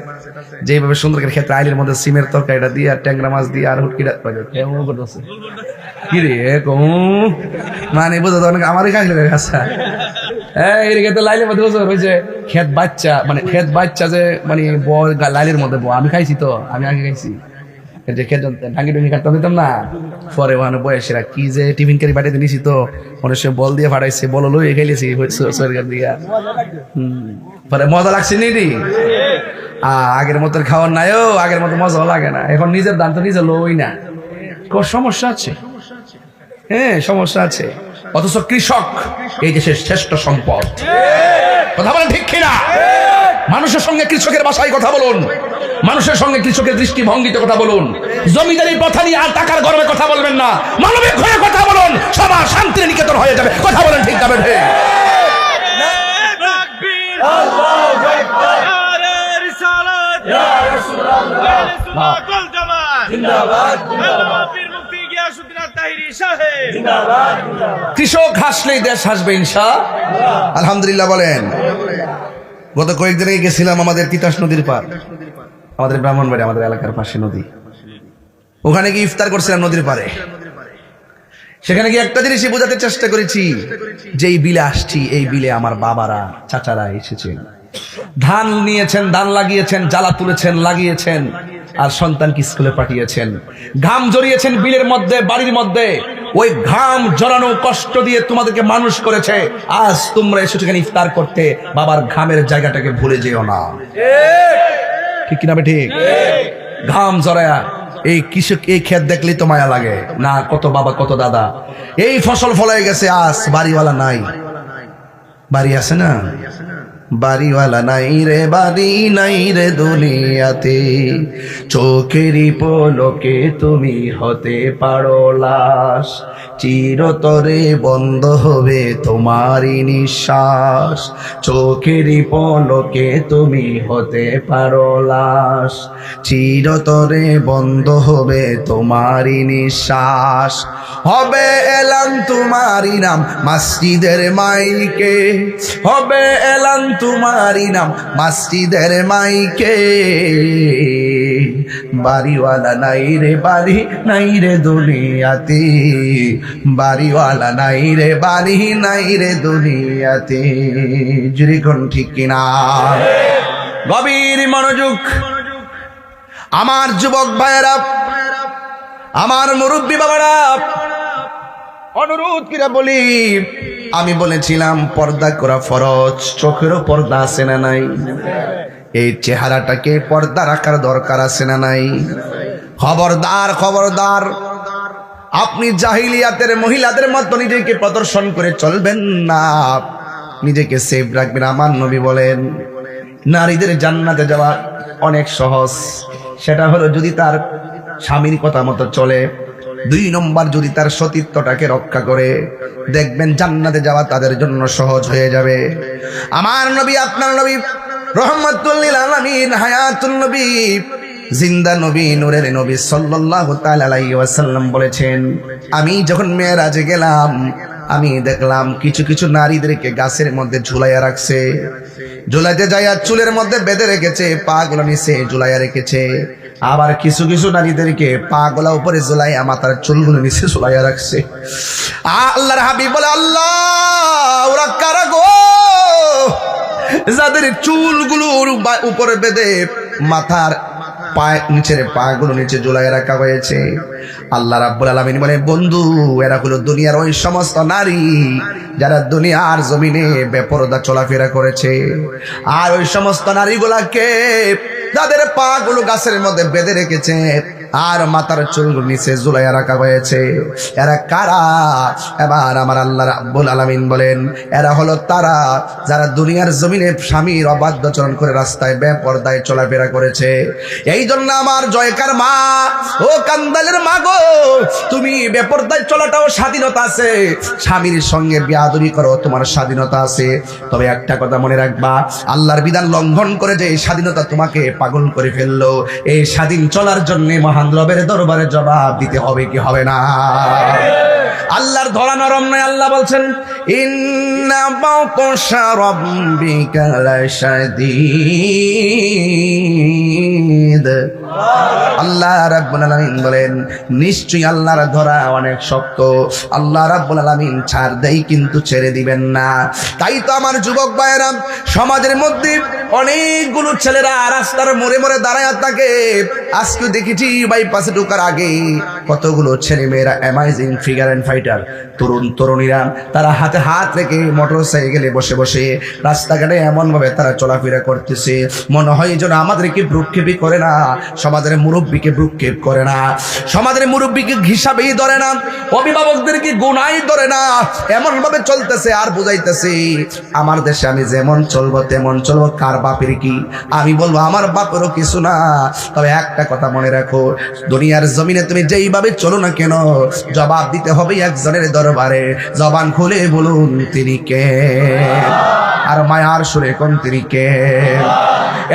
যেভাবে সুন্দর করে ক্ষেত্রে আইলের মধ্যে সিমের তরকারিটা দিয়ে আর ট্যাংরা মাছ দিয়ে আর হুটকিটা করতেছে কি রে মানে বোঝা তো আমারই খাইলে আচ্ছা। এই রিকেতে লাইলের মধ্যে হয়েছে ক্ষেত বাচ্চা, মানে ক্ষেত বাচ্চা যে মানে লাইলের মধ্যে আমি খাইছি, তো আমি আগে খাইছি যে খেত ঢাঙ্গি টুঙ্গি কাটতে দিতাম না। পরে ওখানে বয়সেরা কি যে টিফিন কারি পাঠাইতে নিছি, তো মনে সে বল দিয়ে ফাটাইছে, বল লই খাইলেছি দিয়া। পরে মজা লাগছে নি? আগের মতো খাওয়ার নাইও, আগের মতো মজা লাগে না। এখন নিজের দান তো নিজে লই না, সমস্যা আছে। হ্যাঁ, সমস্যা আছে। অথচ কৃষক এই দেশের শ্রেষ্ঠ সম্পদ। কথা বলেন ঠিক কিনা? মানুষের সঙ্গে কৃষকের ভাষায় কথা বলুন, মানুষের সঙ্গে কৃষকের দৃষ্টিভঙ্গিতে কথা বলুন। জমিদারির কথা নিয়ে আর টাকার গরমে কথা বলবেন না, মানবিক হয়ে কথা বলুন, সবার শান্তির নিকেতন হয়ে যাবে। কথা বলেন ঠিক যাবে? কৃষক হাসলেই দেশ হাসবে ইনশাআল্লাহ। আলহামদুলিল্লাহ বলেন। গত কয়েকদিন আগে গেছিলাম আমাদের তিতাস নদীর পার, আমাদের ব্রাহ্মণবাড়ি, আমাদের এলাকার পাশে নদী। ওখানে গিয়ে ইফতার করছিলাম নদীর পারে। সেখানে গিয়ে একটা জিনিসই বোঝাতে চেষ্টা করেছি যে এই বিলে আসছি, এই বিলে আমার বাবারা চাচারা এসেছেন, ধান নিয়েছেন, ধান লাগিয়েছেন, জ্বালা তুলেছেন, লাগিয়েছেন, আর সন্তানকে স্কুলে পাঠিয়েছেন, ঘাম জড়িয়েছেন বিলের মধ্যে, বাড়ির মধ্যে। ওই ঘাম জড়ানো কষ্ট দিয়ে তোমাদেরকে মানুষ করেছে। আজ তোমরা এসে সেখানে ইফতার করতে, বাবার ঘামের জায়গাটাকে ভুলে যেও না, ঠিক কিনা? ঠিক। ঘাম জড়ায়া এই কৃষক, এই ক্ষেত দেখলেই তো মায়া লাগে না? কত বাবা, কত দাদা এই ফসল ফলাই গেছে, আজ বাড়িওয়ালা নাই। বাড়ি আছে না? বাড়িওয়ালা নাই রে, বাড়ি নাই রে দুনিয়াতে, চোখেরই পলকে তুমি হতে পারো লাশ, চিরতরে বন্ধ হবে তোমারই নিঃশ্বাস, চোখেরই পলকে তুমি হতে পারো লাশ, চিরতরে বন্ধ হবে তোমারই নিঃশ্বাস। হবে এলান তোমারই নাম মসজিদের মাইকে, হবে এলান তোমারই নাম মসজিদের মাইকে, বাড়িওয়ালা নাই রে বাড়ি নাই রে দুনিয়াতে, বাড়িওয়ালা নাই রে বাড়ি নাই রে দুনিয়াতে। যেরকম ঠিক কিনা? গভীর মনোযোগ আমার যুবক ভাইয়েরা, আমার মুরব্বী বাবারা, অনুরোধ করে বলি, আমি বলেছিলাম পর্দা করা ফরজ, চোখেরও পর্দা আছে না নাই? এই চেহারাটাকে পর্দা রাখার দরকার আছে না নাই? খবরদার খবরদার, আপনি জাহিলিয়াতের মহিলাদের মতো নিজেকে প্রদর্শন করে চলবেন না, নিজেকে সেভ রাখবেন। আমার নবী বলেন নারীদের জান্নাতে যাওয়া অনেক সহজ, সেটা হলো যদি তার স্বামীর কথা মতো চলে, 2 নম্বর যদি তার সতীত্বটাকে রক্ষা করে, দেখবেন জান্নাতে যাওয়া তাদের জন্য সহজ হয়ে যাবে। আমার নবী, আপনার নবী, রহমাতুল লিল আলামিন, হায়াতুন নবী, জিন্দা নবী, নূরের নবী সাল্লাল্লাহু তাআলা আলাইহি ওয়াসাল্লাম বলেছেন, আমি যখন মেরাজে গেলাম আমি দেখলাম কিছু কিছু নারীদেরকে গাছের মধ্যে ঝুলাইয়া রাখছে, ঝুলাইতে যাইয়া চুলের মধ্যে বেঁধে রেখেছে, পা গুলো নিচে ঝুলাইয়া রেখেছে। আবার কিছু কিছু নারীদেরকে পা গোলা উপরে ঝুলাইয়া মাথার চুলগুলো নিচে ঝুলাইয়া রাখছে। আল্লাহর হাবিব বলে, আল্লাহ ওরা কারা গো যাদের চুলগুলোর উপরে বেঁধে মাথার নিচের পা গুলো নিচে ঝুলাইয়া রাখা হয়েছে? আল্লাহ রাব্বুল আলামিন বলে, বন্ধু এরা হলো দুনিয়ার ওই সমস্ত নারী যারা দুনিয়ার জমিনে বেপরদা চলাফেরা করেছে। আর ওই সমস্ত নারীগুলাকে যাদের পা গুলো গাছের মধ্যে বেঁধে রেখেছে আর মাথার চুলগুলো নিচে ঝুলাইয়া রাখা হয়েছে, এরা কারা? এবার আমার আল্লাহ রাব্বুল আলামিন বলেন, এরা হলো তারা যারা দুনিয়ার জমিনে স্বামীর অবাধ্যচরণ করে রাস্তায় বেপরদায় চলাফেরা করেছে। এই জন্য আমার জয়কার মা, ও কান্দালের মা গো, তুমি বেপরদায় চলাটাও স্বাধীনতা আছে, স্বামীর সঙ্গে বিয়াদবি করো তোমার স্বাধীনতা আছে। তবে একটা কথা মনে রাখবা, আল্লাহর বিধান লঙ্ঘন করে যে স্বাধীনতা তোমাকে পাগল করে ফেললো, এই স্বাধীন চলার জন্য মহান রবের দরবারে জবাব দিতে হবে কি হবে না? আল্লাহর ধরা নরম নয়। আল্লাহ বলছেন, ইন্না বাতশা রাব্বিকা লাশাদীদ। আল্লাহ রাব্বুল আলামিন বলেন, নিশ্চয়ই আল্লাহর ধরা অনেক শক্ত। আল্লাহ রাব্বুল আলামিন ছাড় দেই কিন্তু ছেড়ে দিবেন না। তাই তো আমার যুবক ভাইয়েরা, সমাজের মধ্যে অনেকগুলো ছেলেরা রাস্তার মোড়ে মোড়ে দাঁড়ায় থাকে। আজকে দেখেছি বাইপাসে ঢোকার আগে কতগুলো ছেলে মেয়েরা অ্যামাজিং ফিগার অ্যান্ড ফাইটার, তরুণ তরুণীরা, তারা হাতে হাত রেখে মোটর সাইকেলে বসে বসে রাস্তাঘাটে এমন ভাবে তারা চলাফেরা করতেছে, মনে হয় যেন আমাদেরকে ভ্রুক্ষেপই করে না, সমাজের মুরব্বীকে ভ্রুক্ষেপ করে না, সমাজের মুরব্বীকে হিসাবেই ধরে না, অভিভাবকদেরকে গুনাই ধরে না, এমন ভাবে চলতেছে আর বুঝাইতেছে আমার দেশে আমি যেমন চলবো তেমন চলবো, কার বাপের কি? আমি বলবো আমার বাপেরও কিছু না। তবে একটা কথা মনে রাখো, দুনিয়ার জমিনে তুমি যেইভাবে চলো না কেন, জবাব দিতে হবে একজনের দরবারে। জবান খুলে বলুন তিনি কে, আর মায়ার সুরে কোন তিনি কে?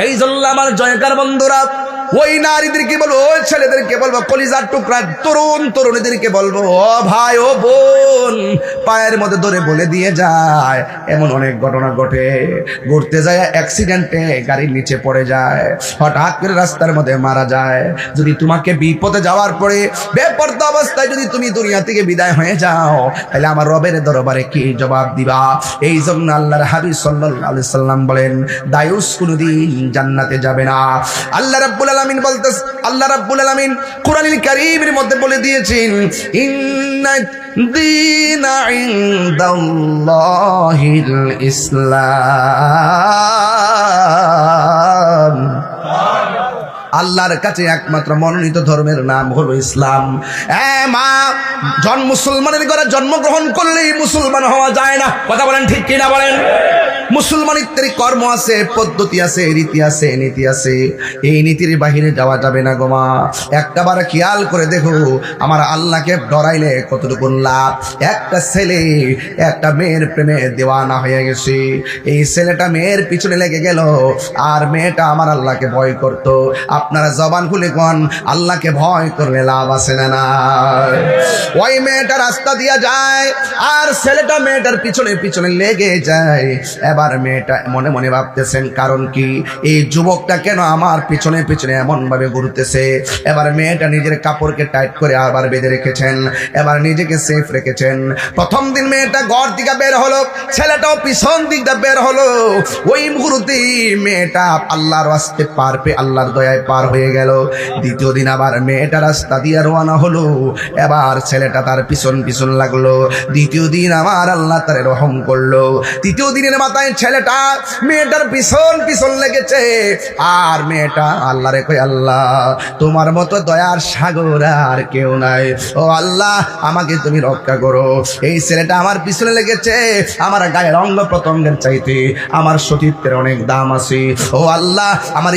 এই জন্য আমার জয়কার বন্ধুরা, ওই নারীদেরকে বলবো, ওই ছেলেদেরকে বলবো, কলিজার টুকরা তরুণ তরুণীদেরকে বলবো, ও ভাই ও বোন, পায়ের মধ্যে ধরে বলে দিয়ে যায়। এমন অনেক ঘটনা ঘটে, ঘুরতে যায় অ্যাক্সিডেন্টে গাড়ির নিচে পড়ে যায়, হঠাৎ করে রাস্তার মধ্যে মারা যায়। যদি তোমাকে বিপদে যাওয়ার পরে বেপরদা অবস্থায় যদি তুমি দুনিয়া থেকে বিদায় হয়ে যাও, তাহলে আমার রবের দরবারে কি জবাব দিবা? এই জন্য আল্লাহর হাবিব সাল্লাল্লাহু আলাইহি সাল্লাম বলেন, দায়ুস কোনদিন জান্নাতে যাবে না। আল্লাহ রাব্বুল আলামিন বলতেছে, আল্লাহ রাব্বুল আলামিন কুরআনুল কারীমের মধ্যে বলে দিয়েছেন, ইন্না দীনা ইনদাল্লাহিল ইসলাম। আল্লাহর কাছে একমাত্র মনোনীত ধর্মের নাম হলো ইসলাম। মা, মুসলমানের ঘরে জন্মগ্রহণ করলেই মুসলমান হওয়া যায় না। কথা বলেন ঠিক কিনা বলেন? মুসলমানিত্বের কর্ম আছে, পদ্ধতি আছে, রীতি আছে, নীতি আছে। এই নীতির বাহিরে যাওয়া যাবে না গো মা। একটাবার খেয়াল করে দেখো, আমার আল্লাহকে ডরাইলে কতটুকু লাভ। একটা ছেলে একটা মেয়ের প্রেমে দেওয়ানা হয়ে গেছে, এই ছেলেটা মেয়ের পিছনে লেগে গেল আর মেয়েটা আমার আল্লাহকে ভয় করত। আপনারা জবান খুলে কোন, আল্লাহকে ভয় করলে লাভ আছে না না? ওই মেয়েটা রাস্তা দিয়া যায় আর ছেলেটা মেয়েটার পিছনে পিছনে লেগে যায়। এবার এবার মেয়েটা মনে মনে ভাবতেছেন কারণ কি, এই যুবকটা কেন আমার পিছনে পিছনে এমন ভাবে ঘুরতেছে। এবার মেয়েটা নিজের কাপড়কে টাইট করে আবার বেঁধে রেখেছেন, এবার নিজেকে সেফ রেখেছেন। প্রথম দিন মেয়েটা ঘর থেকে বের হলো, ছেলেটাও পিছন দিক দিয়ে বের হলো। ওই মুহূর্তে মেয়েটা আল্লাহর রাস্তায় পার পেয়ে আল্লাহর দয়ায় পার হয়ে গেল। দ্বিতীয় দিন আবার মেয়েটা রাস্তা দিয়ে রওনা হলো, এবার ছেলেটা তার পিছন পিছন লাগলো। দ্বিতীয় দিন আমার আল্লাহ তারে রহম করলো। তৃতীয় দিনের মাথায় ছেলেটা মেয়েটার পিছন পিছন লেগেছে, আর মেয়েটা আল্লাহ রে কয়, আল্লাহ তোমার মতো দয়ার সাগর আর কেউ নাই, ও আল্লাহ আমাকে তুমি রক্ষা করো। এই ছেলেটা আমার পিছনে লেগেছে, আমার গায়ের অঙ্গ প্রত্যঙ্গের চাইতে আমার সতীত্বের অনেক দাম আছে, ও আল্লাহ আমার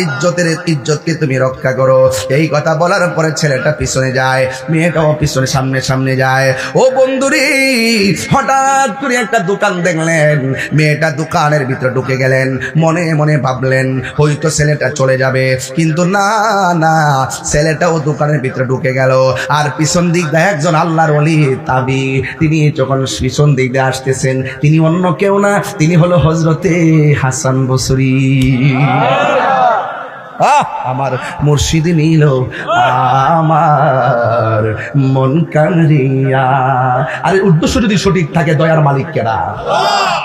ইজ্জতকে তুমি রক্ষা করো। এই কথা বলার পরে ছেলেটা পিছনে যায়, মেয়েটাও পিছনে সামনে সামনে যায়। ও বন্ধুরি, হঠাৎ করে একটা দোকান দেখলেন, মেয়েটা দোকানের ভিতরে ঢুকে গেলেন। মনে মনে ভাবলেন হয়তো ছেলেটা চলে যাবে, কিন্তু না না, ছেলেটাও দোকানের ভিতরে ঢুকে গেল। আর পিছন দিক দিয়ে একজন আল্লাহর ওলি তাবি, তিনি যখন পিছন দিক দিয়ে আসতেছেন, তিনি অন্য কেউ না, তিনি হলো হযরতে হাসান বসরি। আমার মুর্শিদ নিল আমার মন কারিয়া। আরে উদ্দেশ্য যদি সঠিক থাকে, দয়ার মালিক কেনা।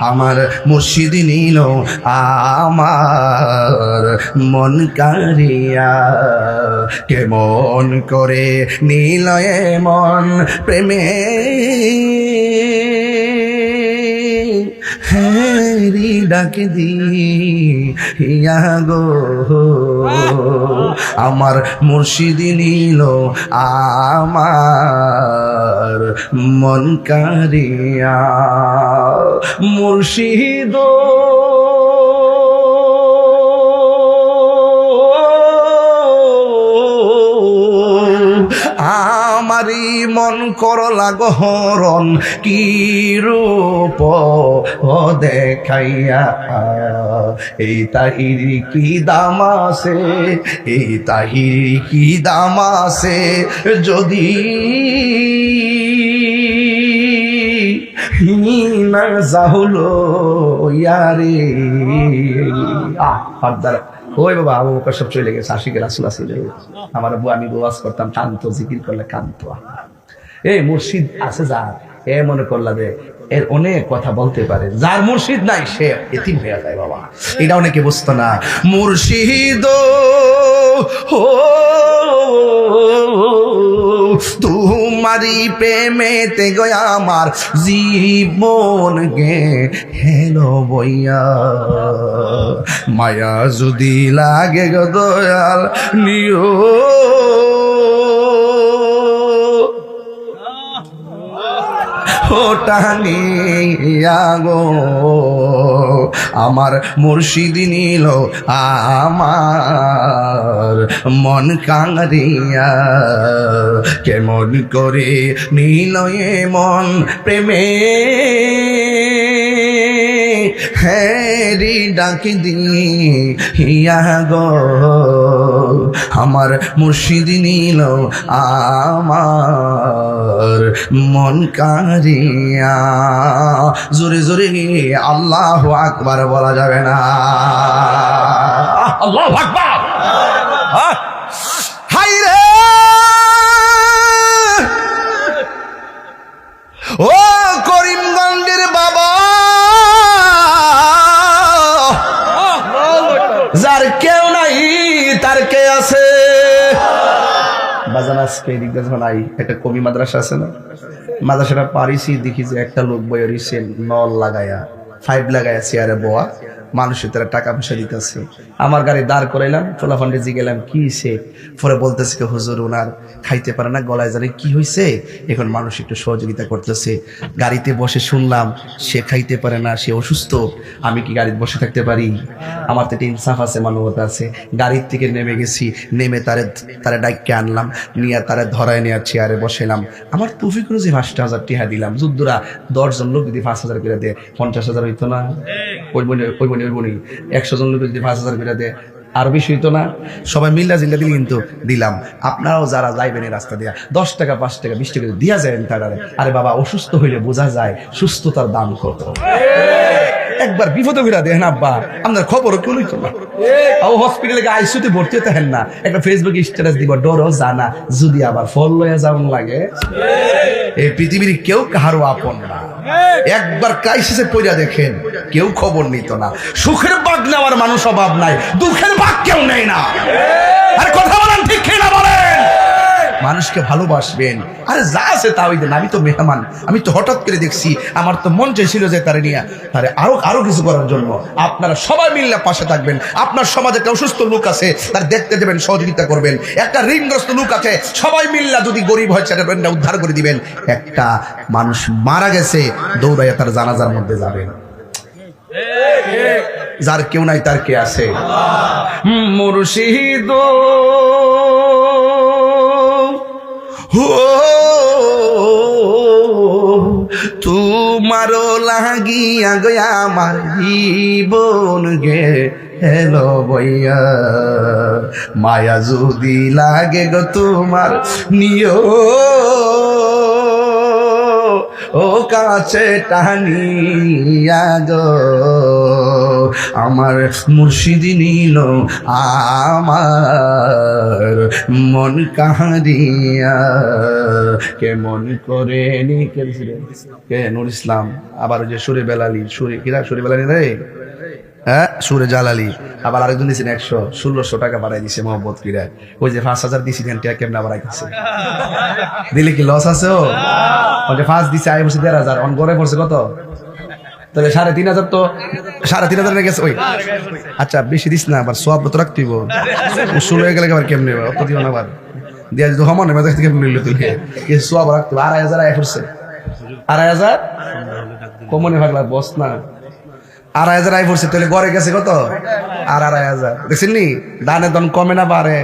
আমার মুর্শিদ নিল আমার মন কারিয়া, কেমন করে নীল মন প্রেমে হেরি ডাকে দি ইয়া গো। আমার মুর্শিদ নিল আমার মন কারিয়া, মুর্শিদ আমারি মন করলা গহরণ, কি রূপ দেখাইয়া। এই তাহির কি দাম আছে, এই তাহির কি দাম আছে, যদি না যাহলো ইয়ারে। ওই বাবা আবু বকর সব চলে গেছে, আশিকের রাসূল আসলে আমার আব্বু, আমি ওয়াজ করতাম, কান্ত জিকির করলে কান্ত। এই মুর্শিদ আছে যার, এ মনে করলা যে এর অনেক কথা বলতে পারে, যার মুর্শিদ নাই সে এতিম হয়ে যায় বাবা। এটা অনেকে বুঝতো না। মুর্শিদ ও তোমারি প্রেমেতে গয়া আমার জীবন গে হেলো বইয়া, মায়া যদি লাগে গো দয়াল নিও টানিয়া গো। আমার মুর্শিদ নিল আমার মন কারিয়া, কেমন করে নিল এ মন প্রেমে হেরি ডাকি দিয়া গো। আমার মুর্শিদ নিল আমার মন কারিয়া। জোরে জোরে আল্লাহু আকবার বলা যাবে না? আল্লাহু আকবার। হাই রে ও করিমগঞ্জের বাবা, যার কেউ নাই তার কে আছে। বাজান আজকে এদিক দিয়ে যখন আই, একটা কবি মাদ্রাসা আছে না, মাদ্রাসাটা পারিছি, দেখি যে একটা লোক বইয়ে রয়েছে নল লাগায়া, 5 লাগায়া চেয়ারে বোয়া, মানুষের তারা টাকা পয়সা দিতেছে। আমার গাড়ি দাঁড় করাইলাম, চোলাফান্ডে জিগেলাম কি সে, পরে বলতেছে কি হুজুর ওনার খাইতে পারে না, গলায় জানে কি হয়েছে, এখন মানুষ একটু সহযোগিতা করতেছে। গাড়িতে বসে শুনলাম সে খাইতে পারে না, সে অসুস্থ, আমি কি গাড়িতে বসে থাকতে পারি? আমার তো ইনসাফ আছে, মানবতা আছে। গাড়ির থেকে নেমে গেছি, নেমে তারে ডাইকে আনলাম, নিয়ে তারে ধরায় নিয়ে চেয়ারে বসাইলাম। আমার তৌফিক রুজি 5,000 টাকা দিলাম। যুদ্ধরা 10 জন লোক যদি 5,000 করে দেয় 50,000 হইতো না? ওই বনি 100 জন লোক যদি 5,000 করে দেয় আরো বেশি হইতো না? সবাই মিল্লা জিল্লা দিলে কিন্তু দিলাম। আপনারাও যারা যাইবেন এই রাস্তা দিয়া 10 টাকা 5 টাকা 20 টাকা দিয়া যায় তারা। আরে বাবা, অসুস্থ হইলে বোঝা যায় সুস্থতার দাম কত। একবার বিপদে ঘুরা দেন আব্বা, আপনার খবরও কেউ লইতো না। ও হসপিটালে আইসিইউতে ভর্তি হতে হেন না, একটা ফেসবুকে স্ট্যাটাস দিব, ডরও জানা যদি আবার ফল লয়ে যাওয়ান লাগে। এই পৃথিবীর কেউ কাহারও আপন না। একবার ক্রাইসিসে পড়া দেখেন, কেউ খবর নিত না। সুখের ভাগ নেওয়ার মানুষ অভাব নাই, দুঃখের ভাগ কেউ নেই না। আর কথা বলেন ঠিক কিনা বলেন? মানুষকে ভালোবাসবেন, আরে যা আছে তা দেন। আমি তো মেহমান, আমি তো হঠাৎ করে দেখছি, আমার তো মন চাইছিল যে তারে নিয়ে তারে আরো কিছু করার জন্য। আপনারা সবাই মিললে পাশে থাকবেন। আপনার সমাজে একটা অসুস্থ লোক আছে, তার দেখতে দেবেন, সহযোগিতা করবেন। একটা ঋণগ্রস্ত লোক আছে, সবাই মিললে যদি গরিব হয় সেটা ঋণটা উদ্ধার করে দিবেন। একটা মানুষ মারা গেছে, দৌড়াইয়া তার জানাজার মধ্যে যাবেন। যার কেউ নাই তার কে আছে? মুর্শিদ তোমারও লাগিয়া গয়া আমার জীবন গে হেলো বইয়া, মায়া যদি লাগে গো তোমার নিও ও কাছে টানিয়া গো, আমার মুর্শিদি নিল আমার মন কাহারিয়া। কেমন করে কে নুর ইসলাম, আবার যে সুরে বেলালি, সুরে কিরা সুরে বেলালি রে, হ্যাঁ সুরে জালালি। আবার আরেকজন দিয়েছেন 100-1600 টাকা বাড়াই দিছে মোহাম্মদ কিরা। ওই যে 5000 দিছি কেমন বাড়াই দিচ্ছে, দিলে কি লস আছে? ও 5 দিছে, আয় বসে 1500, অন গড়ে পড়ছে কত? তাহলে 3500, তো 3500 গেছে। ওই আচ্ছা বেশি দিস না, আবার সব তো রাখতে হইব। শুরু হয়ে গেলে আবার কেমনে অত দিও না, আবার দিয়া যদি হমন মাঝে থেকে কেমন নিল তুই সব রাখতে 2500 আয় পড়ছে। 2500 কমনে ভাগলা বস না, 2500 আয় পড়ছে। তাহলে গড়ে গেছে কত? আর 2500। দেখছেন নি দানে দন কমে না বাড়ে,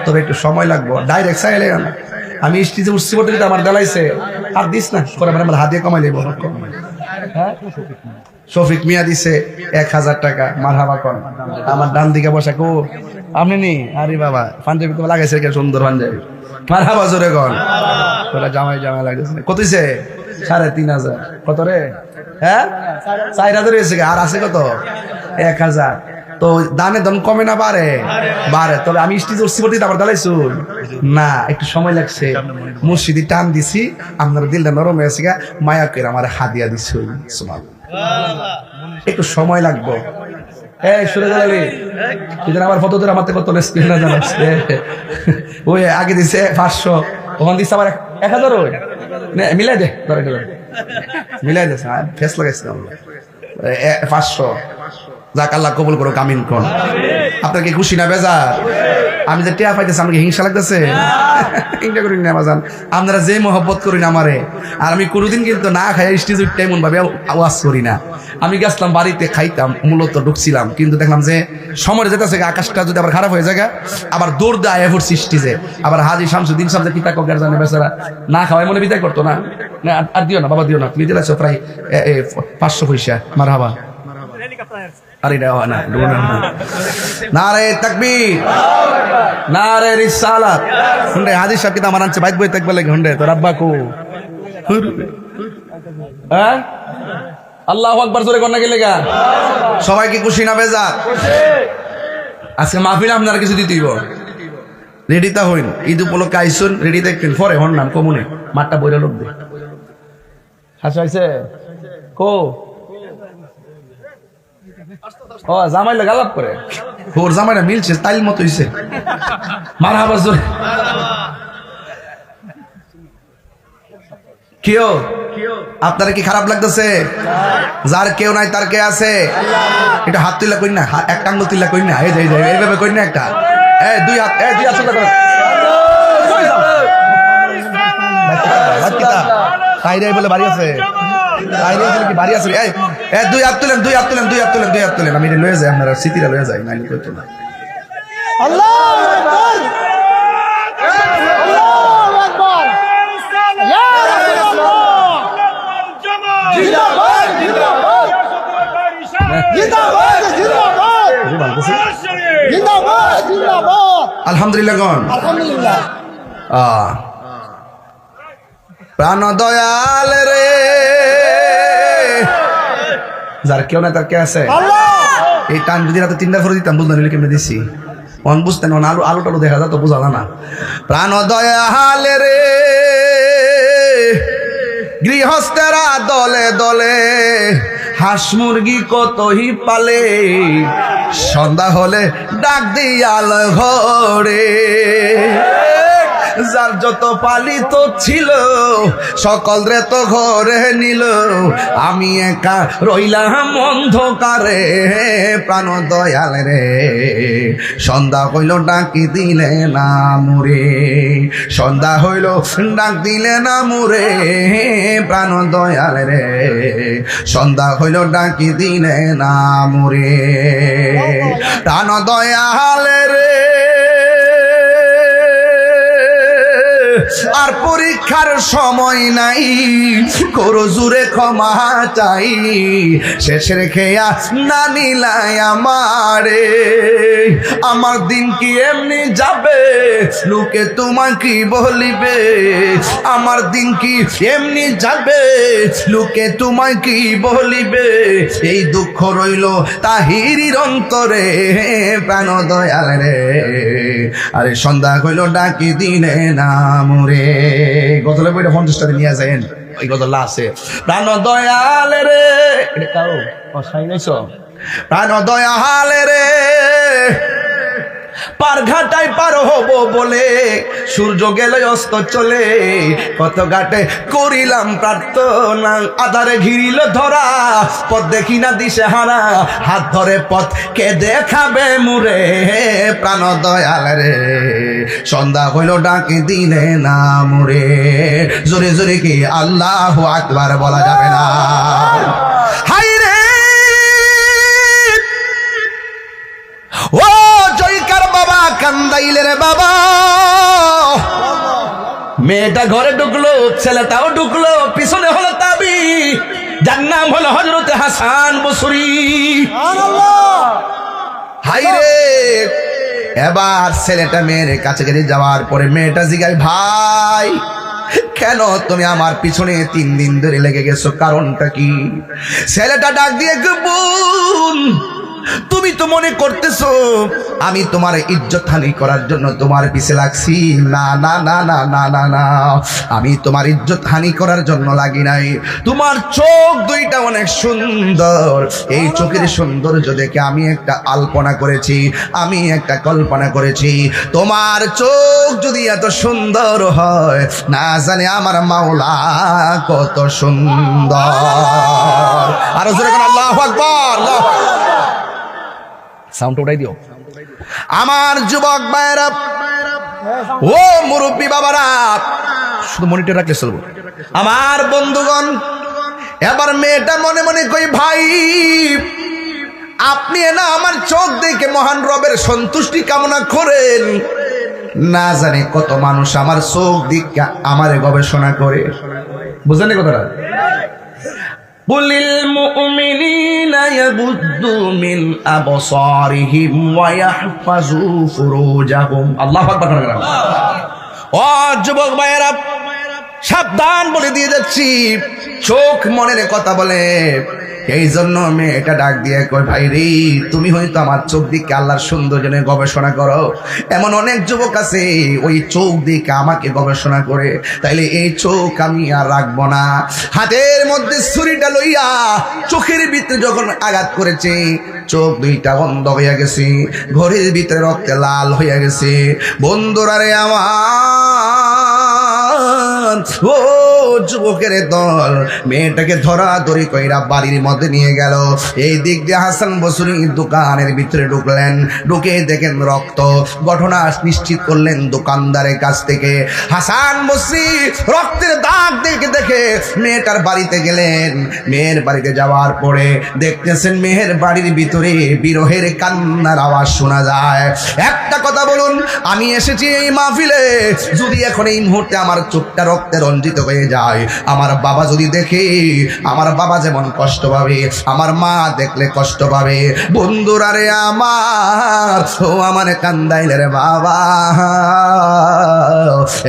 তবে একটু সময় লাগবো। ডাইরেক্ট চাইলে আমি স্টেজে উঠছি বলতে আমার দেলাইছে, আর দিস না করে আমার হাত দিয়ে কমাই দেবো। শফিক মিয়া দিছে 1000 টাকা, মারহাবা কর। আমার ডান দিকে বসা কো আপনি নি, আরে বাবা পাঞ্জাবি তো লাগাইছে, কে সুন্দর পাঞ্জাবি, মারহাবা জোরে কর। তোরা জামাই লাগতেছে কত হইছে? 3500। কত রে? হ্যাঁ 4000 হয়েছে। আর আছে কত? 1000। তো দানে দন কমে না বাড়ে? বাড়ে। তবে আমি স্টেজ উঠছি বলতে আমার দাঁড়াইছু না, একটু সময় লাগছে। মসজিদে টান দিছি, আপনার দিলটা নরম হয়েছে গা, মায়া করে আমার হাদিয়া দিছি। একটু সময় লাগবো। সুরে গেলি আমার ফটো তোর আমার কত না জানাস। ওই আগে দিছে 500, ওখান দিচ্ছে আবার 1000। ওই মিলাই দে, ধরে মিলাই দে, ফেস লাগাইছে 500। যাক আল্লাহ কবুল করো, কামিন কোন। আপনার কি খুশি না বেজার? আমি যে টিয়া পাইতেছি, আমাকে হিংসা লাগতেছে? হিংসা করি না বাজান, আপনারা যে মহব্বত করি না আমারে। আর আমি কোনোদিন কিন্তু না খাই স্টেজ উঠতে এমন ভাবে আওয়াজ করি না। আমি গেছিলাম বাড়িতে খাইতাম, মূলত ঢুকছিলাম, কিন্তু দেখলাম যে সময় যেতেছে, আকাশটা যদি আবার খারাপ হয়ে যায়, আবার দৌড় দেয় আয় পড়ছি স্টেজে। আবার হাজি শামসুদ্দিন সাহেব পিতা কগার জানে বেচারা না খাওয়াই মনে বিদায় করতো না। আর দিও না বাবা, দিও না, তুমি দিলাছো প্রায় 500 পয়সা। মারহাবা। আরে নারে তাকবীর, নারে রিসালাত। হুন্ডে হাজির সাহেব কিন্তু আমার আনছে বাইক বই থাকবে লাগে। হুন্ডে তোর আব্বা কো? হ্যাঁ আল্লাহু আকবার জোরে কর না গেলে গা। সবাইকে খুশি না বেজার? আজকে মাহফিলে আপনারা কিছু দিতেইব, রেডি তা হইন। ঈদ উপলক্ষে আইসুন, রেডি দেখবেন। পরে হন নাম কমুনে মাঠটা বইরা লোক দে হাসা হয়েছে কো। ও জামাইলা গালাপ করে, ওর জামাইটা মিলছে, তাইল মতো হইছে। মারহাবা জোরে। কিও আপনারা কি খারাপ লাগতেছে? যার কেউ নাই তার কে আছে? এটা হাত তুইলা কই না, একটা আঙ্গুল তুইলা কই না, এই যে এইভাবে কই না একটা, দুই হাত তুইলা করো। তাইরে বলে বাড়ি আছে, তাইরে বলে কি বাড়ি আছে? দুই হাত তুলেন, দুই হাত তুলেন, দুই হাত তুলেন, দুই হাত তুলেন। আমি এটা লয়ে যাই, আপনারা স্মৃতিটা লয়ে যাই, নাইলে কইতো না। আল্লাহু আকবার, আল্লাহু আকবার, ইয়া রাসূলুল্লাহ, জিন্দাবাদ জিন্দাবাদ, জিন্দাবাদ জিন্দাবাদ, জিন্দাবাদ জিন্দাবাদ। আলহামদুলিল্লাহ গণ, আলহামদুলিল্লাহ। প্রাণ দয়াল রে যার কেউ না তার কে আছে? আল্লাহ এই টান যদি রাতে 3টা করে দিতাম বুঝলেন নিলে কেমনে দিছি অন বুঝতেন অন আলু আলু টালু দেখা যায় তো বোঝা যায় না। প্রাণ দয়ালে রে গৃহস্থেরা দলে দলে হাঁস মুরগি কতই পালে, সন্ধ্যা হলে ডাক দিয়াল ঘরে। যার যত পালিত ছিল সকল রে তো ঘরে নিল, আমি একা রইলাম অন্ধকারে। প্রাণ দয়াল রে সন্ধ্যা হইল ডাকি দিলে না মুরে, সন্ধ্যা হইল ডাক দিলে না মুরে। প্রাণ দয়াল রে সন্ধ্যা হইল ডাকি দিলে না মুরে। প্রাণ দয়াল রে আর পরীক্ষার সময় নাই, করো জুড়ে ক্ষমা চাই। শেষের খেয়া না নিলাই আমারে, আমার দিন কি এমনি যাবে লোকে তোমায় কি বলিবে। আমার দিন কি এমনি যাবে লোকে তোমায় কি বলিবে। এই দুঃখ রইল তাহিরির অন্তরে। প্রাণ দয়াল রে আরে সন্ধ্যা হইল ডাকি দিলে না মুরে। গজলের বইটা 50টা নিয়ে যাবেন, ওই গজল আছে। প্রাণ দয়াল রে এটা কারো সাই নাইছো। প্রাণ দয়াল রে পার ঘাটায় পার হব বলে সূর্য গেলে অস্ত চলে, কত ঘাটে করিলাম প্রার্থনা। আধারে ঘিরিল ধরা পথ দেখি না দিশে হারা, হাত ধরে পথ কে দেখাবে মুরে। প্রাণ দয়াল রে সন্ধ্যা হইল ডাকি দিলে না মুরে। জোরে জোরে কি আল্লাহু আকবার বলা যাবে না? হাই রে ও জয়কার বাবা কান্দাইলে রে বাবা। মেয়েটা ঘরে ঢুকলো, ছেলেটাও ঢুকলো, পিছনে হলো তাবি, যার নাম হলো হযরতে হাসান বসরি। হাই রে এবার ছেলেটা মেয়ের কাছে যাওয়ার পরে মেয়েটা জিগায়, ভাই কেন তুমি আমার পিছনে 3 দিন ধরে লেগে গেছো, কারণটা কি? ছেলেটা ডাক দিয়ে বোন তুমি তো মনে করতেছো আমি তোমার ইজ্জত হানি করার জন্য তোমার পিছে লাগছি। না না না না না না না, আমি তোমার ইজ্জত হানি করার জন্য লাগি নাই। তোমার চোখ দুইটা অনেক সুন্দর, এই চোখের সৌন্দর্য দেখে আমি একটা আলপনা করেছি, আমি একটা কল্পনা করেছি। তোমার চোখ যদি এত সুন্দর হয়, না জানি আমার মাওলা কত সুন্দর। আরো জোরে করে আল্লাহু আকবার। সাউন্ড উঠাই দিও। আমার যুবক ভাইরা ও মুরব্বী বাবারা, শুধু মনিটর রাখলে চলবো। আমার বন্ধুগণ, এবার মেয়েটা মনে মনে কই, ভাই আপনি না আমার চোখ দেখে মহান রবের সন্তুষ্টি কামনা করেন, না জানে কত মানুষ আমার চোখ দিকে আমারে গবেষণা করে। বুঝলেন কথাটা? কুলিল মুমিনিনা ইয়াগুদ্দু মিন আবসারিহিম ওয়া ইয়াহফাজু ফুরুজাহুম। আল্লাহু আকবার। ও যুবক ভাইয়েরা, সাবধান বলে দিয়ে যাচ্ছি, চোখ মনের কথা বলে। এই জন্য মেয়েটা ডাক দিয়ে কয়, ভাই রে তুমি হয়তো আমার চোখ দিকে আল্লাহর সৌন্দর্য নিয়ে গবেষণা করো, এমন অনেক যুবক আছে ওই চোখ দিকে আমাকে গবেষণা করে, তাইলে এই চোখ আমি আর রাখবো না। হাতের মধ্যে ছুরিটা লইয়া চোখের ভিতরে যখন আঘাত করেছে, চোখ দুইটা বন্ধ হইয়া গেছে, ঘরের ভিতরে রক্তে লাল হইয়া গেছে। বন্ধুরা রে আমার, ও যুবকের দল মেয়েটাকে ধরাধরি কইরা বাড়ির মধ্যে নিয়ে গেল। এই দিক দিয়ে হাসান বসরি দোকানের ভিতরে ঢুকলেন, ঢুকে দেখেন রক্ত। ঘটনা নিশ্চিত করলেন দোকানদারের কাছ থেকে। হাসান বসরি রক্তের দাগ দেখে দেখে মেয়েটার বাড়িতে গেলেন। মেয়ের বাড়িতে যাওয়ার পরে দেখতেছেন মেয়ের বাড়ির ভিতরে বিরহের কান্নার আওয়াজ শোনা যায়। একটা কথা বলুন, আমি এসেছি এই মাহফিলে, যদি এখন এই মুহূর্তে আমার চোখটা রক্তে রঞ্জিত হয়ে যায়, আমার বাবা যদি দেখে, আমার বাবা যেমন কষ্ট পাবে, আমার মা দেখলে কষ্ট পাবে। বন্ধুরা রে আমার, ও আমার কান্দাইলে রে বাবা।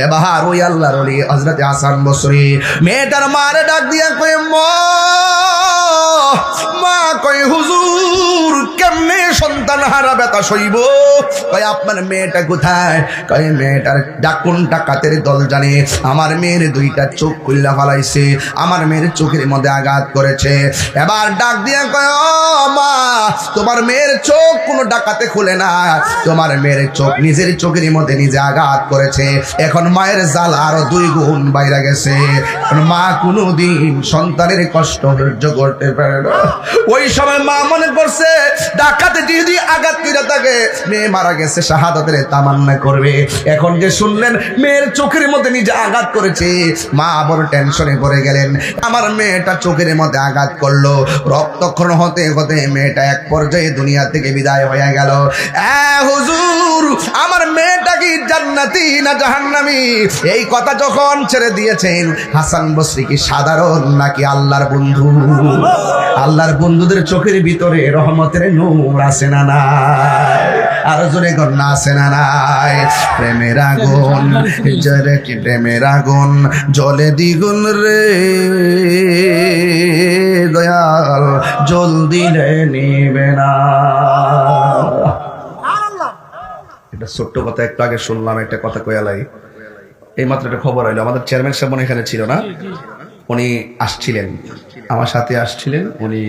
এবার ওই আল্লাহর ওলি হযরতে হাসান বসরি মেয়েটার মারে ডাক দিয়া কয়ে, মা কয় হুজুর কেমনে সন্তান হারা ব্যথা সইব? কয় আপনার মেয়েটা কোথায়? কয় মেয়েটার ডাকুন ডাকাতের দল জানে আমার মেয়ের দুইটা চোখ খুললা ফেলাইছে, আমার মেয়ের চোখের মধ্যে আঘাত করেছে। এবার ডাক দিয়ে কয় ও মা, তোমার মেয়ের চোখ কোনো ডাকাতে খুলে না, তোমার মেয়ের চোখ নিজের চোখের মধ্যে নিজে আঘাত করেছে। এখন মায়ের জাল আরো 2 গুণ বাইরে গেছে। মা কোনোদিন সন্তানের কষ্ট সহ্য করতে পারে না। ওই সময় মা মনে করছে ডাকাতে যদি আঘাত করে থাকে মেয়ে মারা গেছে, শাহাদাতের তামান্না করবে। এখন যে শুনলেন মেয়ের চোখের মধ্যে নিজে আঘাত করেছে, মা বড় টেনশনে পড়ে গেলেন। আমার মেয়েটা চোখের মধ্যে আঘাত করলো, রক্তক্ষরণ হতে হতে মেয়েটা এক পর্যায়ে দুনিয়া থেকে বিদায় হয়ে গেল। হুজুর আমার মেয়েটা কি জান্নাতি না জাহান্নামী? এই কথা যখন ছেড়ে দিয়েছেন হাসান বসরি কি সাধারণ নাকি আল্লাহর বন্ধু? আল্লাহর বন্ধুদের চোখের ভিতরে রহমতের নূর আছে না নাই? আর জোরে কন্যা আছে না নাই? প্রেমের আগুন জলে কি প্রেমের আগুন জলে দ্বিগুণ রে দয়াল, জলদি রে নিবে না। এটা ছোট্ট কথা একটু আগে শুনলাম, একটা কথা কয়ালাই। এই মাত্র একটা খবর হইলো, আমাদের চেয়ারম্যান সাহেব মনে এখানে ছিল না, উনি আসছিলেন আমার সাথে আসছিলেন, উনি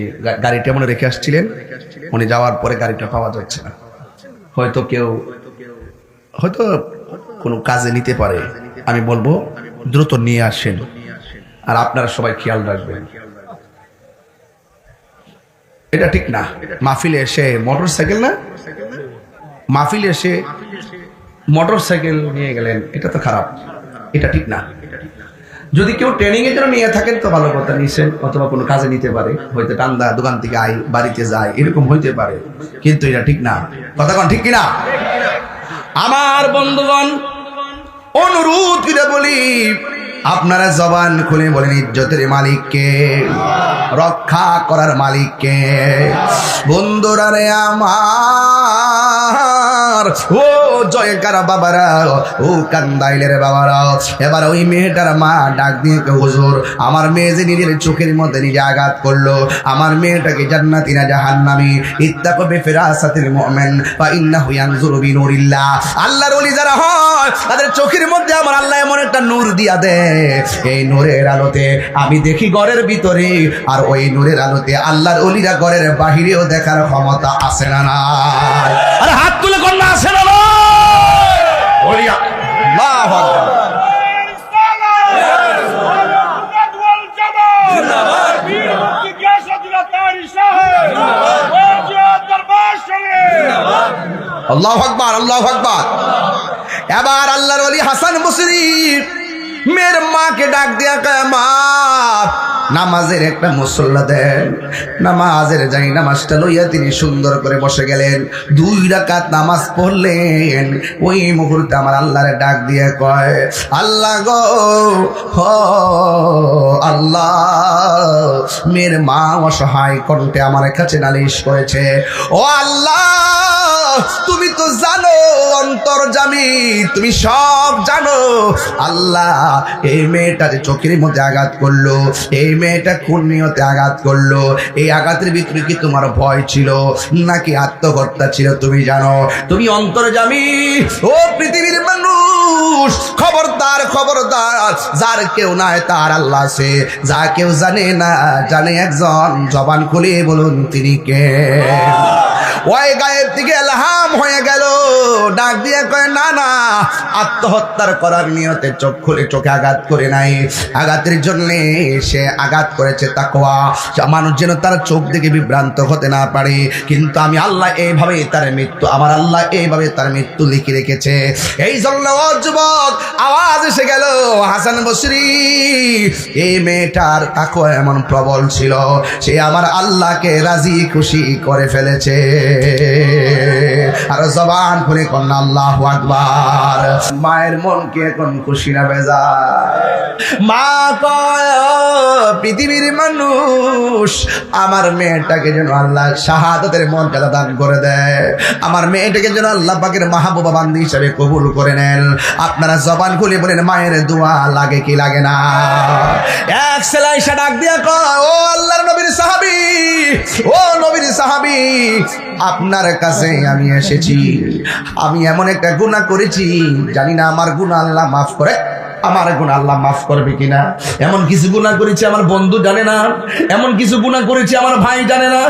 গাড়িটা মনে রেখে আসছিলেন। উনি যাওয়ার পরে গাড়িটা পাওয়া যাচ্ছে না, হয়তো কেউ হয়তো কোনো কাজে নিতে পারে। আমি বলবো দ্রুত নিয়ে আসেন, আর আপনারা সবাই খেয়াল রাখবেন। এটা ঠিক না। মাহফিলে এসে মোটর সাইকেল না, মাহফিলে এসে মোটর সাইকেল নিয়ে গেলেন, এটা তো খারাপ, এটা ঠিক না। যদি কেউ ট্রেনিং এর জন্য নিয়ে থাকেন তো ভালো কথা, নিছেন, অথবা কোনো কাজে নিতে পারে, হয়তো টান্দা দোকান থেকে আই বাড়িতে যায়, এরকম হইতে পারে, কিন্তু এটা ঠিক না। কথা কোন ঠিক কিনা? আমার বন্ধুগণ অনুরোধ করে বলি, আপনারা জবান খুলে বলেন ইজ্জতের মালিককে, রক্ষা করার মালিককে। বন্ধুরা রে আমার, ও জয়কার বাবারা, ও কান্দাইলের বাবারা, এবার ওই মেয়েটার মা ডাক দিয়ে হুজুর আমার মেয়ে যে নিজের চোখের মধ্যে নিজে আঘাত করলো, আমার মেয়েটাকে জান্নাতি না জাহান্নামী? ইত্তাকু বিফিরাসাতিল মুমিন ফা ইন্নাহু ইয়ানজুরু বিনুরিল্লাহ। আল্লাহর ওলি যারা হয় তাদের চোখের মধ্যে আমার আল্লাহ এমন একটা নূর দিয়া দেয়, এই নূরের আলোতে আমি দেখি ঘরের ভিতরে, আর ওই নূরের আলোতে আল্লাহর ওলিরা ঘরের বাহিরেও দেখার ক্ষমতা আছে না নাই? আরে হাত তুলে কন্যা আছে না নাই? ওলিয়া আল্লাহু আকবার। আল্লাহু আকবার, আল্লাহু আকবার। এবার আল্লাহর ওলি হাসান বসরি মেয়ের মাকে ডাক দিয়া কয় মা নামাজের একটা মুসল্লা দেন। নামাজের যাই নামাজটা লইয়া তিনি সুন্দর করে বসে গেলেন, 2 রাকাত নামাজ পড়লেন। ওই মুহূর্তে আমার আল্লাহরে ডাক দিয়ে কয় আল্লাহ গো, ও আল্লাহ, মেয়ের মা অসহায় কণ্ঠে আমার কাছে নালিশ করেছে, ও আল্লাহ তুমি তো জানো অন্তর্যামী, তুমি সব জানো। আল্লাহ এই মেয়েটা যে চোখের মধ্যে আঘাত করলো, এই মেয়েটা কোন নিয়তে আঘাত করলো, এই আঘাতের ভিতরে কি তোমার ভয় ছিল নাকি আত্মহত্যা ছিল তুমি জানো। তুমি অন্তর্যামী, ও পৃথিবীর মানুষ, খবরদার খবরদার, যার কেউ নাই তার আল্লাহ আছে, যা কেউ জানে না জানে একজন, জবান খুলে বলুন তিনি কে? ওই গায়েব থেকে এলহাম হয়ে গেল, ডাক দিয়ে কয় না না, আত্মহত্যার করার নিয়তে চোখ খুলে চোখে আঘাত করে নাই, আঘাতের জন্য সে আঘাত করেছে তাকওয়া, মানুষ যেন তার চোখ দেখে বিভ্রান্ত হতে না পারে। কিন্তু আমি আল্লাহ এইভাবে তার মৃত্যু, আমার আল্লাহ এইভাবে তার মৃত্যু লিখে রেখেছে। এই জন্য যুবক আওয়াজ এসে গেল, হাসান বসরি এই মেয়েটার তাকওয়া এমন প্রবল ছিল, সে আমার আল্লাহকে রাজি খুশি করে ফেলেছে। আর জবান খুলে কন্যা আল্লাহু আকবার। মায়ের মন কি এখন খুশি না বেজার? মা কয় পৃথিবীর মানুষ, আমার মেয়েটাকে যেন আল্লাহ শাহাদাতের মর্যাদা দান করে দেয়, আমার মেয়েটাকে যেন আল্লাহ পাকের মাহবুবা বান্দি হিসেবে কবুল করে নেন। আপনারা জবান খুলে বলেন মায়ের দোয়া লাগে কি লাগে না? এক সেলাই ডাক দিয়া কয় ও আল্লাহর নবীর সাহাবী, ও নবীর আপনার কাছে আমি এসেছি। আমি এমন একটা গুনাহ করেছি, জানি না আমার গুনাহ আল্লাহ মাফ করে, আমার গুনাহ আল্লাহ মাফ করবে কিনা। এমন কিছু গুনাহ করেছি আমার বন্ধু জানে না, এমন কিছু গুনাহ করেছি আমার ভাই জানে না,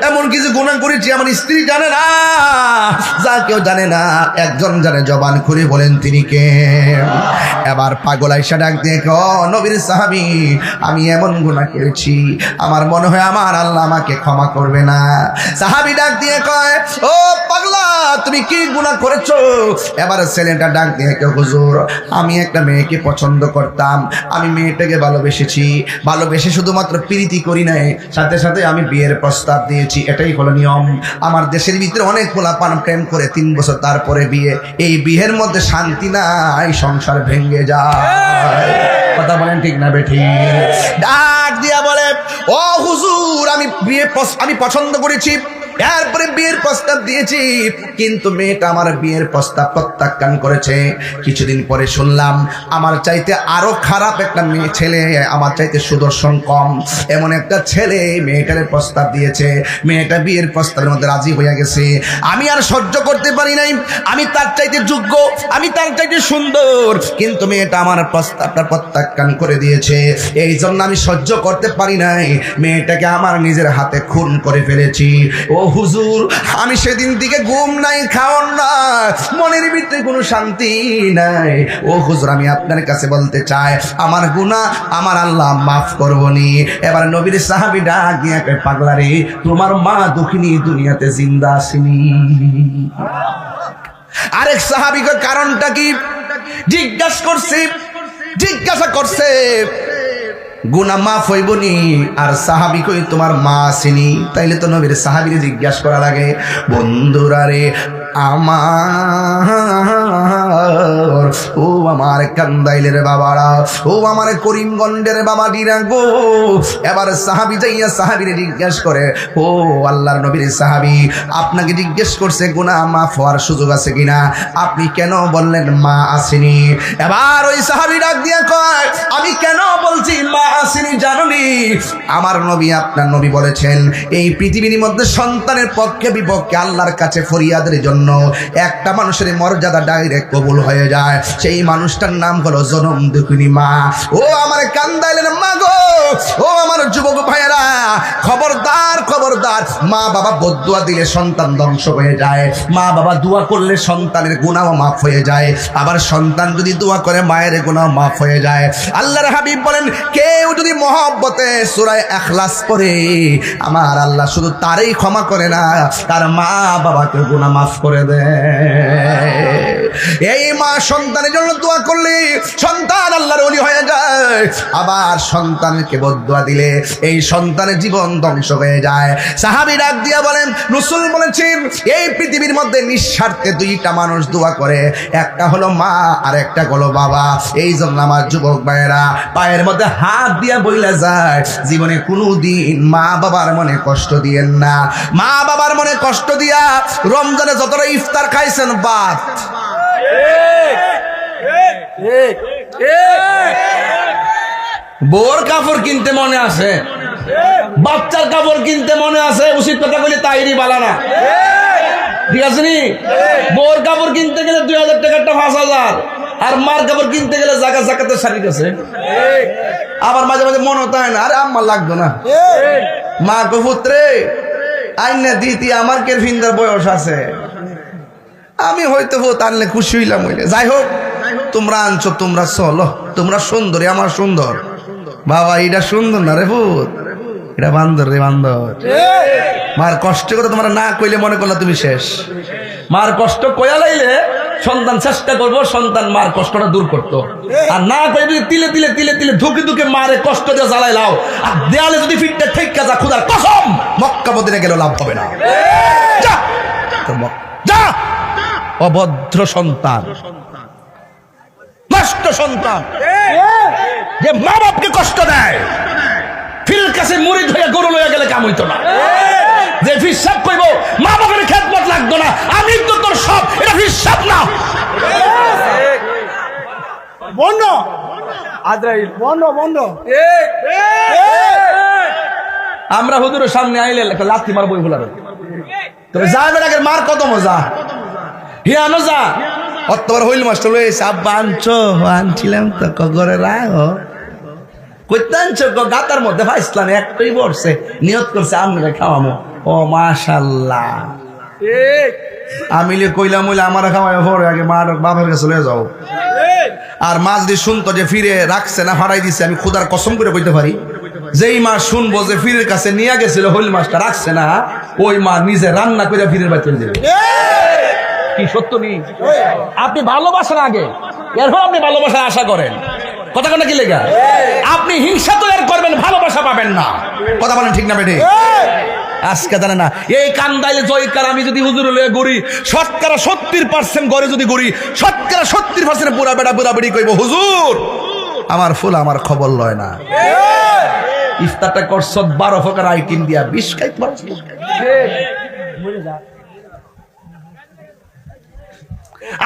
এমন কিছু গুনাহ করেছি আমার স্ত্রী জানে না, যা কেউ জানে না, একজন জানে, জবান খুলে বলেন তিনি কে। এবার পাগল আয়েশা ডাক দিয়ে কয়, নবীর সাহাবী, আমি এমন গুনাহ করেছি আমার মনে হয় আমার আল্লাহ আমাকে ক্ষমা করবে না। সাহাবী ডাক দিয়ে কয়, ও পাগলা, তুমি কি গুনাহ করেছো? এবার ছেলেটা ডাক দিয়ে কয়, হুজুর, আমি একটা মেয়েকে পছন্দ করতাম, আমি মেয়েটাকে ভালোবেসেছি, ভালোবেসে শুধুমাত্র প্রীতি করি নাই, সাথে সাথে আমি বিয়ের প্রস্তাব দিয়েছি। এটাই হলো নিয়ম। আমার দেশের ভিতরে অনেক পোলাপান প্রেম করে 3 বছর তারপরে বিয়ে, এই বিয়ের মধ্যে শান্তি নাই, সংসার ভেঙে যায়। কথা বলেন ঠিক না বেঠি? ডাক দিয়া বলে, ও হুজুর, আমি পছন্দ করেছি, এরপরে বিয়ের প্রস্তাব দিয়েছি, কিন্তু মেয়েটা আমার বিয়ের প্রস্তাব প্রত্যাখ্যান করেছে। কিছুদিন পরে শুনলাম আমার চাইতে আরো খারাপ একটা মেয়ে ছেলে, আমার চাইতে সুদর্শন কম, এমন একটা ছেলে মেয়েটার প্রস্তাব দিয়েছে। মেয়েটা বিয়ের প্রস্তাবের মধ্যে রাজি হয়ে গেছে। আমি আর সহ্য করতে পারি নাই, আমি তার চাইতে যোগ্য, আমি তার চাইতে সুন্দর, কিন্তু মেয়েটা আমার প্রস্তাবটা প্রত্যাখ্যান করে দিয়েছে। এই জন্য আমি সহ্য করতে পারি নাই, মেয়েটাকে আমার নিজের হাতে খুন করে ফেলেছি। ও হুজুর, আমি সেদিন থেকে ঘুম নাই, খাওন না, মনের ভিতরে কোনো শান্তি নাই। ও হুজুর, আমি আপনার কাছে বলতে চাই, আমার গুনাহ আমার আল্লাহ মাফ করবনি। এবার নবীর সাহাবী ডাক দিয়ে কয়, পাগলা রে, তোমার মা দুঃখিনী দুনিয়াতে জিন্দা আসেনি। আরেক সাহাবী কয়, কারণটা কি? জিজ্ঞাসা করছে গুনাহ মাফ হইবনি। আর সাহাবী কই, তোমার মা আসেনি। তাইলে তো নবীর সাহাবীরে জিজ্ঞাসা করা লাগে, বন্ধুরা রে আমার, ও আমার কান্দাইলের বাবারা, ও আমার করিমগঞ্জের বাবা ডিরা গো। এবার সাহাবী যাইয়া সাহাবীরে জিজ্ঞাসা করে, ও আল্লাহর নবীর সাহাবী, আপনাকে জিজ্ঞেস করছে গুনাহ মাফ হওয়ার সুযোগ আছে কিনা, আপনি কেন বললেন মা আসেনি? এবার ওই সাহাবী ডাক দিয়া কয়, আমি কেন বলছি মা আসেনি জানুনি? আমার নবী, আপনার নবী বলেছেন, এই পৃথিবীর মধ্যে সন্তানের পক্ষে বিপক্ষে আল্লাহর কাছে ফরিয়াদের জন্য একটা মানুষের মর্যাদা ডাইরেক্ট কবুল হয়ে যায়, সেই মানুষটার নাম হলো জনম দুঃখিনী মা। ও আমার কান্দাইলের মা গো, ও আমার যুবক ভাইয়েরা, খবরদার খবরদার, মা বাবা বদদুয়া দিলে সন্তান ধ্বংস হয়ে যায়, মা বাবা দোয়া করলে সন্তানের গুনাহ মাফ হয়ে যায়, আবার সন্তান যদি দোয়া করে মায়ের গুনাহ মাফ হয়ে যায়। আল্লাহর হাবিব বলেন, কেউ যদি মহব্বতে সূরা ইখলাস পড়ে, আমার আল্লাহ শুধু তারই ক্ষমা করে না, তার মা বাবাকে গুনাহ মাফ করে দেয়। এই মা সন্তানের জন্য দোয়া করলে সন্তান আল্লাহর ওলি হয়ে যায়, আবার সন্তানকে বদদুয়া দিলে এই সন্তানের জীবন ধ্বংস হয়ে যায়। সাহাবী ডাক দিয়া বলেন, রাসূল বলেছেন, এই পৃথিবীর মধ্যে নিঃস্বার্থে 2টা মানুষ দোয়া করে, একটা হলো মা আর একটা হলো বাবা। এই জন্য আমার যুবক ভাইয়েরা, পায়ের মধ্যে হাত দিয়া বইলা যায়, জীবনে কোনোদিন মা বাবার মনে কষ্ট দিয়েন না। মা বাবার মনে কষ্ট দিয়া রমজানে যতটা ইফতার খাইছেন বাদ, বোর কাপড় কিনতে মনে আছে, বাচ্চার কাপড় কিনতে মনে আছে, উচিত কথা বলি তাইরি বালানা, ঠিক আছে নি? বোর কাপড় কিনতে গেলে 2000 টাকাটা 5000, আর মার কাপড় কিনতে গেলে জাকাতে শাড়ি আছে। আবার মাঝে মাঝে মনে হতো না, আরে আম্মা লাগতো না, মা গো পুত্রে আইনা দিতি, আমার কে ফিন্দার বয়স আছে, আমি হয়তো ভূত আনলে খুশি হইলাম। হইলে যাই হোক, তোমরা আনছো, তোমরা চলো, তোমরা সুন্দরী, আমার সুন্দর বাবা, এটা সুন্দর না রে ভূত, এটা বান্দর রে বান্দর। মার কষ্ট করে তোমরা না কইলে মনে করলে তুমি শেষ। মার কষ্ট কয়া লাইলে সন্তান চেষ্টা করবো সন্তান মার কষ্টটা দূর করতো, আর না করে যদি তিলে তিলে তিলে তিলে ধুকে ধুকে মারে কষ্ট দিয়ে জ্বালাই লাও, আর দেয়ালে যদি ফিটটা ঠিক কাজা খুদার কসম মক্কা মদিনা গেলেও লাভ হবে না। যা যা, অভদ্র সন্তান, নষ্ট সন্তান, যে মা বাপকে কষ্ট দেয়, ফিল কাছে মুরিদ হয়ে গরু লইয়া গেলে কাম হইতো না, যে হিসাব কইব মা বাপের খেদমত লাগতো না, আমি তো তোর সব, এটা হিসাব না। বন্ধ আজরাইল, বন্ধ বন্ধ। আমরা হুজুরের সামনে আইলে একটা লাথি মারবো, তবে যা বেটাকে মার কত মজা হিয়ানো যা অতবার হইল মাস্টার লইছে আব্বা আনছো আনছিলাম তো কগরে রাখো কইতে আনছো গাতার মধ্যে ফাইসলাম একটাই বসছে নিয়ত করছে আমরা খাওয়ামো ও মাশাল্লাহ আমি কইলাম বলে আমার খাওয়াই পরে আগে মার বাবার কাছে চলে যাও আর মা যদি শুনতো যে ফিরে রাখছে না ফাড়াই দিছে আমি খুদার কসম করে কইতে পারি যেই মা শুনবো যে ফিরের কাছে নিয়ে গেছিল হইল মাছটা রাখছে না ওই মা নিজে রান্না করে ফিরের বাচ্চা দেবে কি সত্য নেই আপনি ভালোবাসেন আগে এরপর আপনি ভালোবাসার আশা করেন কথা কথা কি লেগা আপনি হিংসা তো এর করবেন ভালোবাসা পাবেন না কথা বলেন ঠিক না বেটে আজকে জানে না এই কান্দাইলে জয়কার আমি যদি হুজুর লয়ে ঘুরি 70% ঘরে যদি ঘুরি 70% পুরা বেটা পুরা বেড়ি কইব হুজুর আমার ফুল আমার খবর লয় না ইফতারটা করছ 12 প্রকার আইটেম দিয়া 20 খাইতে পারছ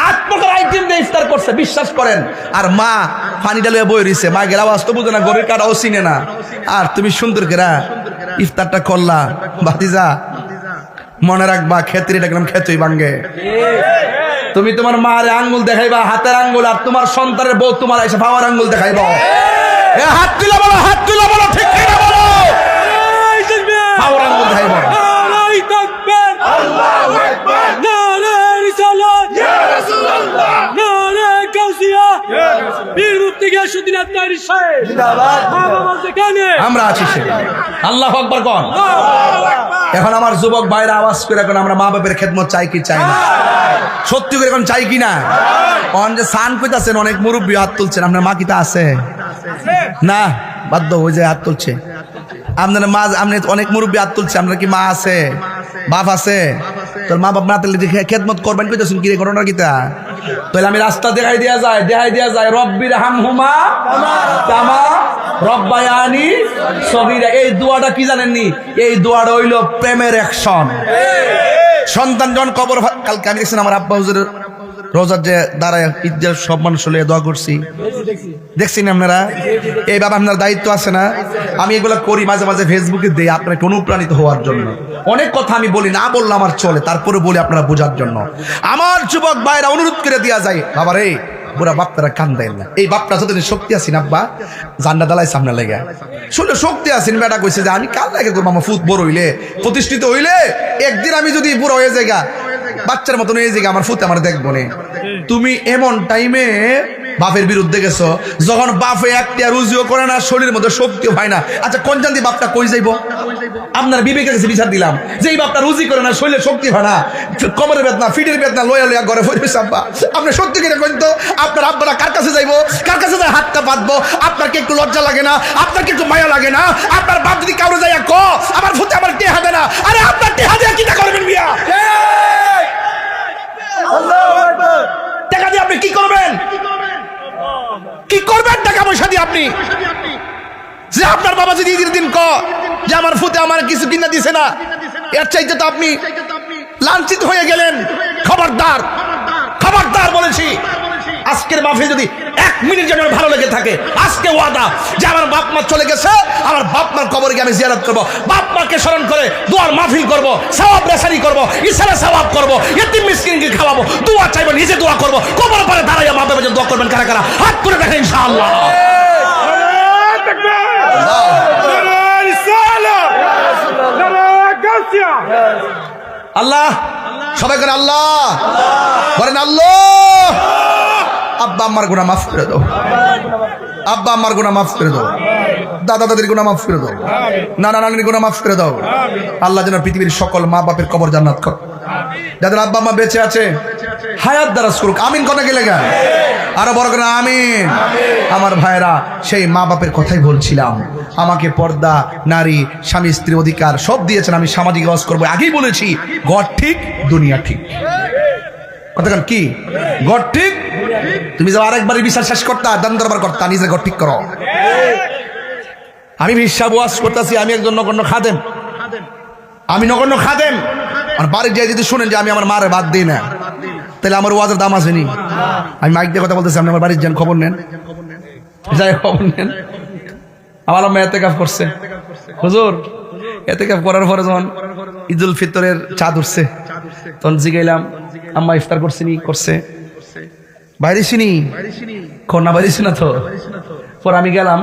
8 প্রকার আইটেম দিয়ে ইফতার করছে বিশ্বাস করেন আর মা পানি ডালে বই রইছে মা গেলা আওয়াজ তো বুঝে না গরির কাটাও চিনে না আর তুমি সুন্দর করে ইফতারটা করলা ভাতিজা মনে রাখবা ক্ষেত্রে দেখলাম ক্ষেতই ভাঙ্গে তুমি তোমার মার আঙ্গুল দেখাইবা হাতের আঙ্গুল আর তোমার সন্তানের বউ তোমার এসে পাওয়ার আঙ্গুল দেখাইবা হাত তুলা বলো ঠিক কিনা বলো পাওয়ার আঙ্গুল দেখাইবা আল্লাহু আকবার নারে রিসালাত ইয়া রাসূলুল্লাহ নারে গাউসিয়া ইয়া রাসূলুল্লাহ বীর মুফতি গিয়াসউদ্দিন আত্মারি সাহেব জিন্দাবাদ বাবা যেখানে আমরা আছি সেখানে আল্লাহু আকবার কোন এখন আমার যুবক ভাইরা আওয়াজ করে এখন আমরা মা বাবার খেদমত চাই কি চাই না সত্যি করে এখন চাই কি না অন যে সান কইতাছেন অনেক মুরব্বি হাত তুলছেন আপনার মা কিটা আছে না বাধ্য হয়ে যায় হাত তুলছে আপনার মা আপনি অনেক মুরব্বি হাত তুলছে আপনার কি মা আছে বাপ আছে তোর মা বাপ না তাহলে খেদমত করবেন কইতেছেন কি রে ঘটনা কিতা তাহলে আমি রাস্তা দেখাই দিয়া যায় রব্বির হামহুমা কামা রব্বায়ানি সগীরা এই দোয়াটা কি জানেননি এই দোয়াটা হইল প্রেমের অ্যাকশন সন্তান যখন কবর কালকে আমি দেখছেন আমার আব্বা হুজুরের রোজার যে দাঁড়ায় ঈদের সব মানুষ হলে দোয়া করছি দেখছেন আপনারা এই বাবা আপনার দায়িত্ব আছে না আমি এগুলো করি মাঝে মাঝে ফেসবুকে দেই আপনাকে অনুপ্রাণিত হওয়ার জন্য অনেক কথা আমি বলি না বললে আমার চলে তারপরে বলি আপনারা বোঝার জন্য আমার যুবক ভাইরা অনুরোধ করে দেওয়া যায় বাবা রে বুড়া বাপটারা কান দেয় না এই বাপটা যতদিন শক্তি আছেন আব্বা জান্ডা দালাই সামনে লেগে শুনলে শক্তি আছেন বেটা কইছে যে আমি কাল লাগে করবো আমার ফুট বড় হইলে প্রতিষ্ঠিত হইলে একদিন আমি যদি বুড়ো হয়ে যাই বাচ্চার মতন হয়ে যাই আমার ফুট আমার দেখবো না তুমি এমন টাইমে বাপের বিরুদ্ধে গেছো যখন বাপে একটা রুজিও করে না শরীরের মধ্যে শক্তিও হয় না আচ্ছা কোন জানতি বাপটা কই যাইব আপনার বিবেকের কাছে বিচার দিলাম যে এই বাপটা রুজি করে না শরীরে শক্তি হয় না কোমরের বেদনা ফিটের বেদনা লয়া লয়া ঘরে ফিরে আব্বা আপনি সত্যি কিনা কইন তো আপনার আব্বারা কার কাছে যাইবো কার কাছে যায় হাতটা বাঁধবো আপনার কি একটু লজ্জা লাগে না আপনার কি একটু মায়া লাগে না আপনার বাপ যদি কাউরে যাইয়া ক আমার ফুটে আমার টেহা দেয় না আরে আপনার টেহা দিয়ে কিটা করবেন মিয়া আল্লাহু আকবার টাকা দিয়ে আপনি কি করবেন কি করবেন টাকা পয়সা দিয়ে আপনি যে আপনার বাবা যদি ঈদের দিন ক যে আমার ফুতে আমার কিছু কিনা দিছে না এর চাইতে তো আপনি লাঞ্ছিত হয়ে গেলেন খবরদার খবরদার বলেছি আজকের মাহফিল যদি 1 মিনিট যেন ভালো লেগে থাকে আজকে ওয়াদা যে আমার বাপ মা চলে গেছে আমার বাপ মার কবরে গিয়ে আমি জিয়ারত করব বাপ মাকে স্মরণ করে দোয়ার মাহফিল করব সওয়াব রেসারি করব ইসরা সওয়াব করব ইতিম মিসকিনকে খাওয়াবো দোয়া চাইবো নিজে দোয়া করব কবর পরে দাঁড়াইয়া মা বাবার জন্য দোয়া করবেন কারা কারা হাত তুলে দেখেন ইনশাআল্লাহ আল্লাহ সবাই করে আল্লাহ বলেন আল্লাহ আব্বা আমার গুনাহ মাফ করে দাও আব্বা আমার গুনাহ মাফ করে দাও দাদা দাদির গুনাহ মাফ করে দাও নানা নানির গুনাহ মাফ করে দাও আল্লাহ যেন পৃথিবীর সকল মা বাপের কবর জান্নাত করো যাদের আব্বা মা বেঁচে আছে হায়াত দারাজ করুক আমিন কথা গেলে গা আরো বড় করে আমিন আমার ভাইরা সেই মা বাপের কথাই বলছিলাম আমাকে পর্দা নারী স্বামী স্ত্রীর অধিকার সব দিয়েছেন আমি সামাজিক কাজ করবো আগেই বলেছি ঘর ঠিক দুনিয়া ঠিক কতক্ষণ কি ঘর ঠিক তুমি যাও আরেকবারই বিচার শেষ করতা দান দরবার করতা নিজের ঘর ঠিক করো আমি বিশ্বাস ওয়াজ করতেছি আমি একজন নগণ্য খাদেম আমি নগণ্য খাদেম আর বাড়ির যাই যদি শুনেন যে আমি আমার মারে বাদ দিই না তাহলে আমার ওয়াজের দাম আসেনি আমি মাইক দিয়ে কথা বলতেছি আপনি আমার বাড়ির যান খবর নেন যাই খবর নেন আমার মেয়েতে কাজ করছে হুজুর এতেকাফ করার পরে যখন ঈদুল ফিতরের চাঁদ উঠছে তখন জিগাইলাম আম্মা ইফতার করছিনি করছে বাইরে চিনি না বাইরেছি না তো। পর আমি গেলাম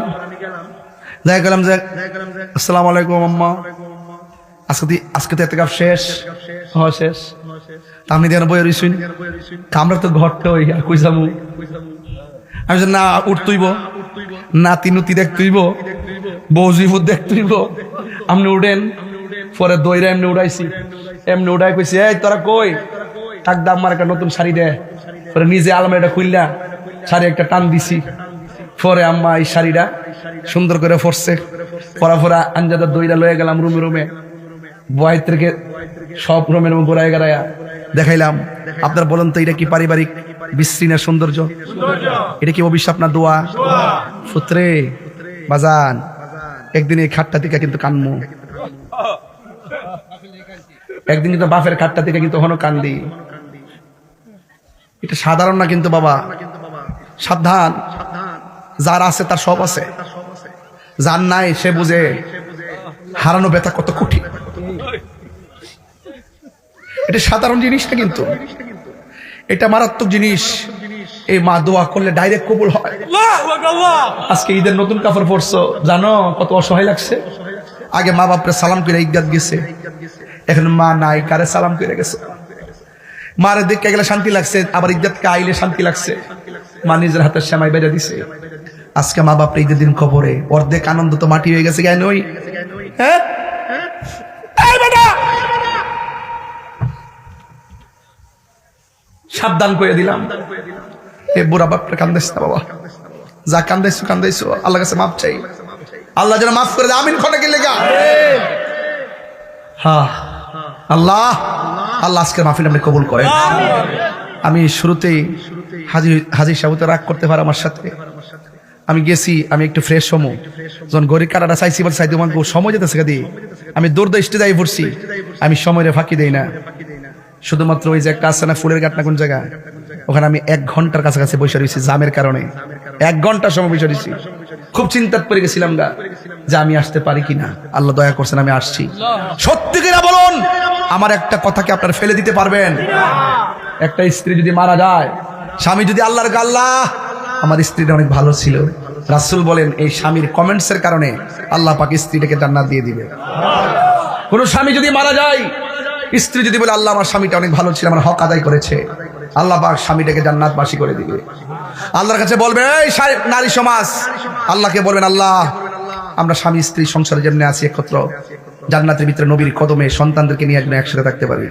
দেখা গেলাম যে আসসালামু আলাইকুম আম্মা, আজকে তো এতেকাফ শেষ। হ্যাঁ শেষ। আপনি যেন বই রইছুন আমরা তো ঘরটা ওই আর কই যাবো। আমি না উঠতইব নাতি নুতি দেখতইব বৌজিফুর দেখতইব আপনি উঠেন। পরে দইরা এমনি উড়াইছি, এমনি উড়াই কইছি এই তোরা কই থাক দাম আমার একটা নতুন শাড়ি দে। পরে নিজে আলমারিটা খুললা শাড়ি একটা টান দিছি। পরে আম্মা এই শাড়িটা সুন্দর করে পরছে, পরা পরা আঞ্জাদা দইরা লয়ে গেলাম রুমে রুমে বয়াত থেকে সব রুমের ঘুরাই গড়াইয়া দেখাইলাম। আপনারা বলেন তো এটা কি পারিবারিক বিশৃঙ্খলার সৌন্দর্য? এটা কি অভিশাপ না দোয়া? পুত্রে বাজান একদিন এই খাটটা থেকে কিন্তু কানমু, একদিন কিন্তু বাপের খাটটা থেকে কিন্তু হনো কান্দি। এটা সাধারণ না কিন্তু বাবা, সাবধান। যার আছে তার সব আছে, যার নাই সে বুঝে হারানো ব্যথা কত কঠিন। এটা সাধারণ জিনিস না কিন্তু, এটা মারাত্মক জিনিস। এই মা দোয়া করলে ডাইরেক্ট কবুল হয়। আজকে ঈদের নতুন কাপড় পরছো, জানো কত অসহায় লাগছে। আগে মা বাপরে সালাম করে ঈদগাহ গেছে, এখন মা নাই, কারে সালাম করে গেছে। মারে দেখতে গেলে শান্তি লাগছে, আবার ঈদগাহকে আইলে শান্তি লাগছে। মা নিজের হাতের সেমাই বেজে দিছে। আজকে মা বাপরে ঈদের দিন খবরে অর্ধেক আনন্দ তো মাটি হয়ে গেছে। কেন ওই হ্যাঁ সাবধান করে দিলাম, এ বুড়া বাপরে কান্দাইস না বাবা, যা কান্দাইছো কান্দাইছো, আল্লাহ কাছে মাপ চাই, আল্লাহ যেন মাফ করে দেয়। আমিন খোনাকে লেগা হ্যাঁ আল্লাহ আল্লাহ আজকের মাহফিল আপনি কবুল করেন। আমি শুরুতেই হাজি সাহেব রাগ করতে পারে আমার সাথে। আমি গেছি, আমি একটু ফ্রেশ হমো, যখন গড়ি কাটাটা চাইছি বল চাইতে আমাকে সময় যেতেছে কাদি, আমি দৌড় স্টেজে যাই পড়ছি। আমি সময়ের ফাঁকি দেই না, শুধুমাত্র ওই যে একটা আছে না ফুলের ঘাট না কোন জায়গা, ওখানে আমি 1 ঘন্টার কাছাকাছি বসে রয়েছি জামের কারণে। 1 ঘন্টার সময় বসে রয়েছি, খুব চিন্তাত পড়ে গেছিলাম গা যে আমি আসতে পারি কিনা। আল্লাহ দয়া করছেন আমি আসছি। সত্যি কিনা বলুন, আমার একটা কথাকে আপনারা ফেলে দিতে পারবেন? একটা স্ত্রী যদি মারা যায়, স্বামী যদি আল্লাহর আল্লাহ আমার স্ত্রীটা অনেক ভালো ছিল, রাসূল বলেন এই স্বামীর কমেন্টস এর কারণে আল্লাহ পাক স্ত্রীটাকে জান্নাত দিয়ে দিবে। কোন স্বামী যদি মারা যায়, স্ত্রী যদি বলে আল্লাহ আমার স্বামীটা অনেক ভালো ছিল, আমার হক আদায় করেছে, আল্লাহ পাক স্বামীটাকে জান্নাতবাসী করে দিবে। আল্লাহর কাছে বলবে এই নারী সমাজ, আল্লাহকে বলবেন আল্লাহ আমরা স্বামী স্ত্রী সংসারে যেমনি আছি একত্র, জান্নাতের ভিতরে নবীর কদমে সন্তানদেরকে নিয়ে একদম একসাথে থাকতে পারি।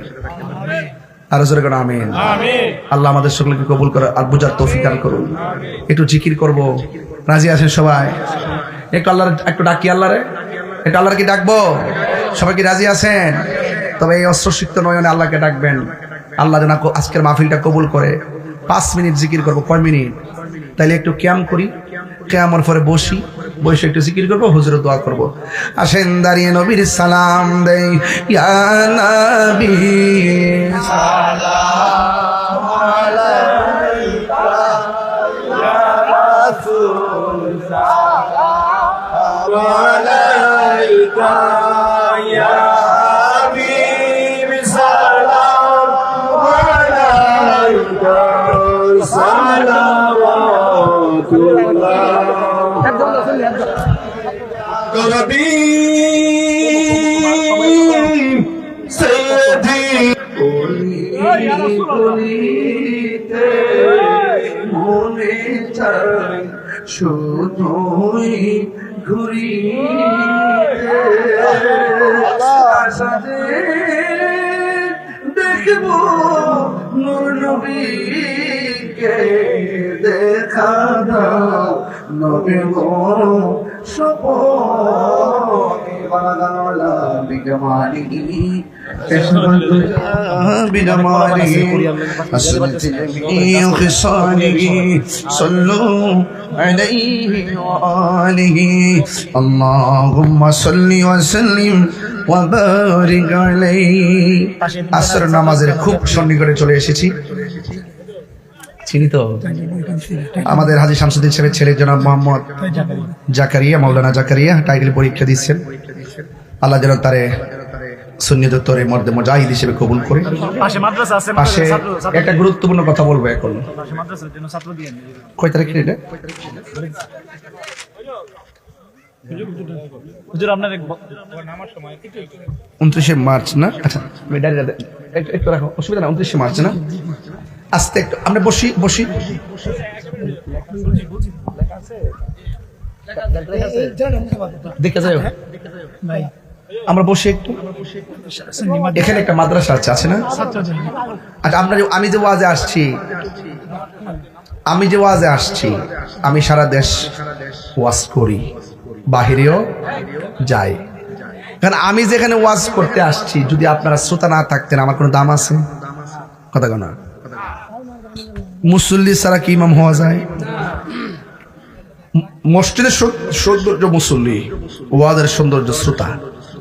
আর জোরে করে আমিন। আল্লাহ আমাদের সকলকে কবুল করে আর বুঝার তৌফিক দান করুন। একটু জিকির করব, রাজি আছেন সবাই? একটু আল্লাহর একটু ডাকি, আল্লাহরে একটু আল্লাহর কি ডাকবো? সবাই কি রাজি আছেন? তবে এই অস্ত্রসিক্ত নয়নে আল্লাহকে ডাকবেন। আল্লাহ যেন আজকের মাহফিলটা কবুল করে। 5 মিনিট জিকির করবো। কয় মিনিট? তাইলে একটু কিয়াম করি, কিয়ামের পরে বসি, বসে একটু জিকির করবো, হুজুরের দোয়া করবো। আসেন দাঁড়িয়ে নবীর সালাম দেই, ইয়া নবী সালাম আলাইকা ইয়া রাসূল সালাম আলাইকা ইয়া হাবিব সালাম আলাইকা সালাওয়াতুল্লাহ নবী সৈয়দি কুলিতে মনে চাই শুধুই ঘুরিতে আশাতে দেখবো নূর নবীকে, দেখা দাও নবী গো সপনে বাগালা বিজমানিহি বিজমানিহি আসরতিহি খিসানিহি সাল্লু আলাইহি ওয়া আলিহি আল্লাহুম্মা সাল্লি ওয়া সাল্লিম ওয়া বারিক আলাইহি। আসর নামাজের খুব সন্নিকটে চলে এসেছি। চিনি তো আমাদের হাজী শামসুদ্দিন সাহেবের ছেলে জনাব মোহাম্মদ জাকারিয়া, মাওলানা জাকারিয়া টাইটেল পরীক্ষা দিচ্ছেন। আল্লাহ যেন তারে সুন্নিয়তের তরে মর্দে মুজাহিদ হিসেবে কবুল করে। পাশে মাদ্রাসা আছে, পাশে একটা গুরুত্বপূর্ণ কথা বলবো এখন। পাশে মাদ্রাসার জন্য ছাত্র দিয়ে কয় তারিখ এটা? হুজুর আপনার 29শে মার্চ না? আচ্ছা আমি ডায়েরিটা একটু রাখো, অসুবিধা না। 29শে মার্চ না? আস্তে একটু আমরা বসি বসি। দেখে যাই আমরা বসি একটু। এখানে একটা মাদ্রাসা আছে না? আচ্ছা আমি যে ওয়াজে আসছি, আমি সারা দেশ ওয়াজ করি, বাহিরেও যাই। কারণ আমি যেখানে ওয়াজ করতে আসছি, যদি আপনারা শ্রোতা না থাকতেন আমার কোনো দাম আছে? কথা কেন? মুসল্লি ছাড়া কি ইমাম হওয়া যায়? মসজিদের সৌন্দর্য মুসল্লি, ওয়াজের সৌন্দর্য শ্রোতা,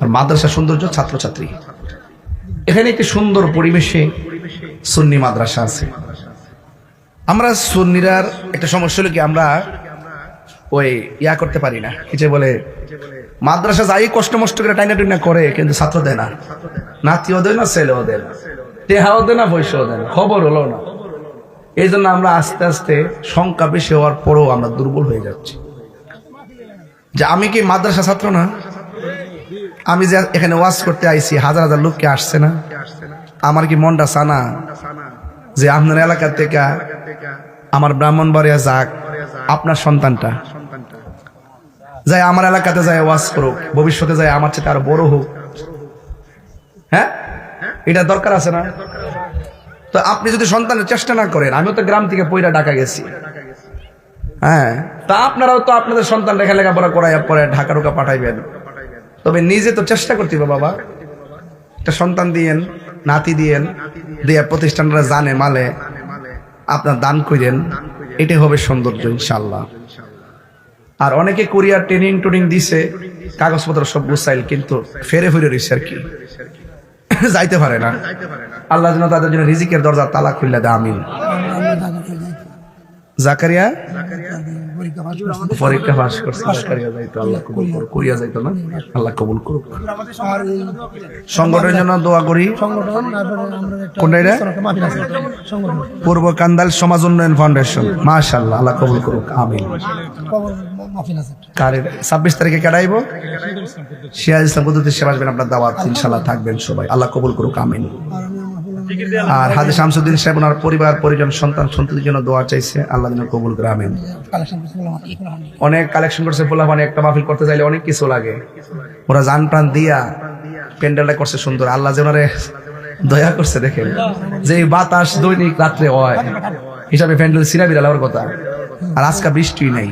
আর মাদ্রাসার সৌন্দর্য ছাত্রছাত্রী। এখানে একটি সুন্দর পরিবেশে সুন্নি মাদ্রাসা আছে। আমরা সুন্নিরার একটা সমস্যা হলো কি, আমরা ওই করতে পারি না, কি যে বলে মাদ্রাসা যাই কষ্ট মষ্ট করে টাইনা টুইনা করে, কিন্তু ছাত্র দেয় না, নাতিও দেয় না, ছেলেও দেয় না, টেহাও দেয় না, পয়সাও দেয় না, খবর হলো না। এই জন্য আমরা আস্তে আস্তে সংখ্যা বেশি হওয়ার পরেও আমরা দুর্বল হয়ে যাচ্ছি। যে আমি কি মাদ্রাসা ছাত্র না? আমি যে এখানে ওয়াজ করতে আইছি, হাজার হাজার লোককে আসছে না? আমার কি মনটা চানা যে আপনার এলাকা থেকে আমার ব্রাহ্মণবাড়িয়া যাক আপনার সন্তানটা, যাই আমার এলাকাতে যায় ওয়াজ করুক, ভবিষ্যতে যায় আমার চেয়ে আরো বড় হোক? হ্যাঁ, এটা দরকার আছে না? তো আপনি যদি সন্তানের চেষ্টা না করেন, আমিও তো গ্রাম থেকে পয়রা ঢাকা গেছি, হ্যাঁ, তা আপনারাও তো আপনাদের সন্তান লেখাপড়া করাইয়া পরে ঢাকা ঢুকা পাঠাইবেন। তবে নিজে তো চেষ্টা করতে হবে বাবা। একটা সন্তান দিয়েন, নাতি দিয়েন, দিয়ে প্রতিষ্ঠানরা জানে মালে আপনার দান করেন, এটাই হবে সৌন্দর্য ইনশাল্লাহ। আর অনেকে কোরিয়ার ট্রেনিং দিছে, কাগজপত্র সব গুছাইল, কিন্তু ফেরে রয়েছে আর কি, যাইতে পারে না। আল্লাহ যেন তাদের জন্য রিজিকের দরজা তালা খুললে দেয়, আমিন। জাকারিয়া পরীক্ষা পাস করছে, জাকারিয়া যাইতো, আল্লাহ কবুল করুক। কোরিয়া যাইতো না, আল্লাহ কবুল করুক। সংগঠনের জন্য দোয়া করি। কোনটা এটা? পূর্ব কান্দাল সমাজ উন্নয়ন ফাউন্ডেশন, মাশাআল্লাহ, আল্লাহ কবুল করুক, আমিন। 26 তারিখে কাটাইব সিরাজ ইসলাম পদ্ধতির সেবা আসবেন, আপনার দাওয়াত ইনশাআল্লাহ থাকবেন সবাই, আল্লাহ কবুল করুক, আমিন। আর হাজী শামসুদ্দিন সাহেব ওনার পরিবার পরিজন সন্তান সন্ততির জন্য দোয়া চাইছে, আল্লাহ যেন কবুল করে, আমিন। অনেক কালেকশন করছে, পোলাপানি একটা মাহফিল করতে চাইলে অনেক কিছু লাগে, ওরা জান প্রাণ দিয়া প্যান্ডেলটা করছে সুন্দর। আল্লাহ যে ওনারে দয়া করছে, দেখেন যে বাতাস দৈনিক রাত্রে হয় হিসাবে প্যান্ডেল সিরা বিড়াল কথা, আর আজকে বৃষ্টি নাই।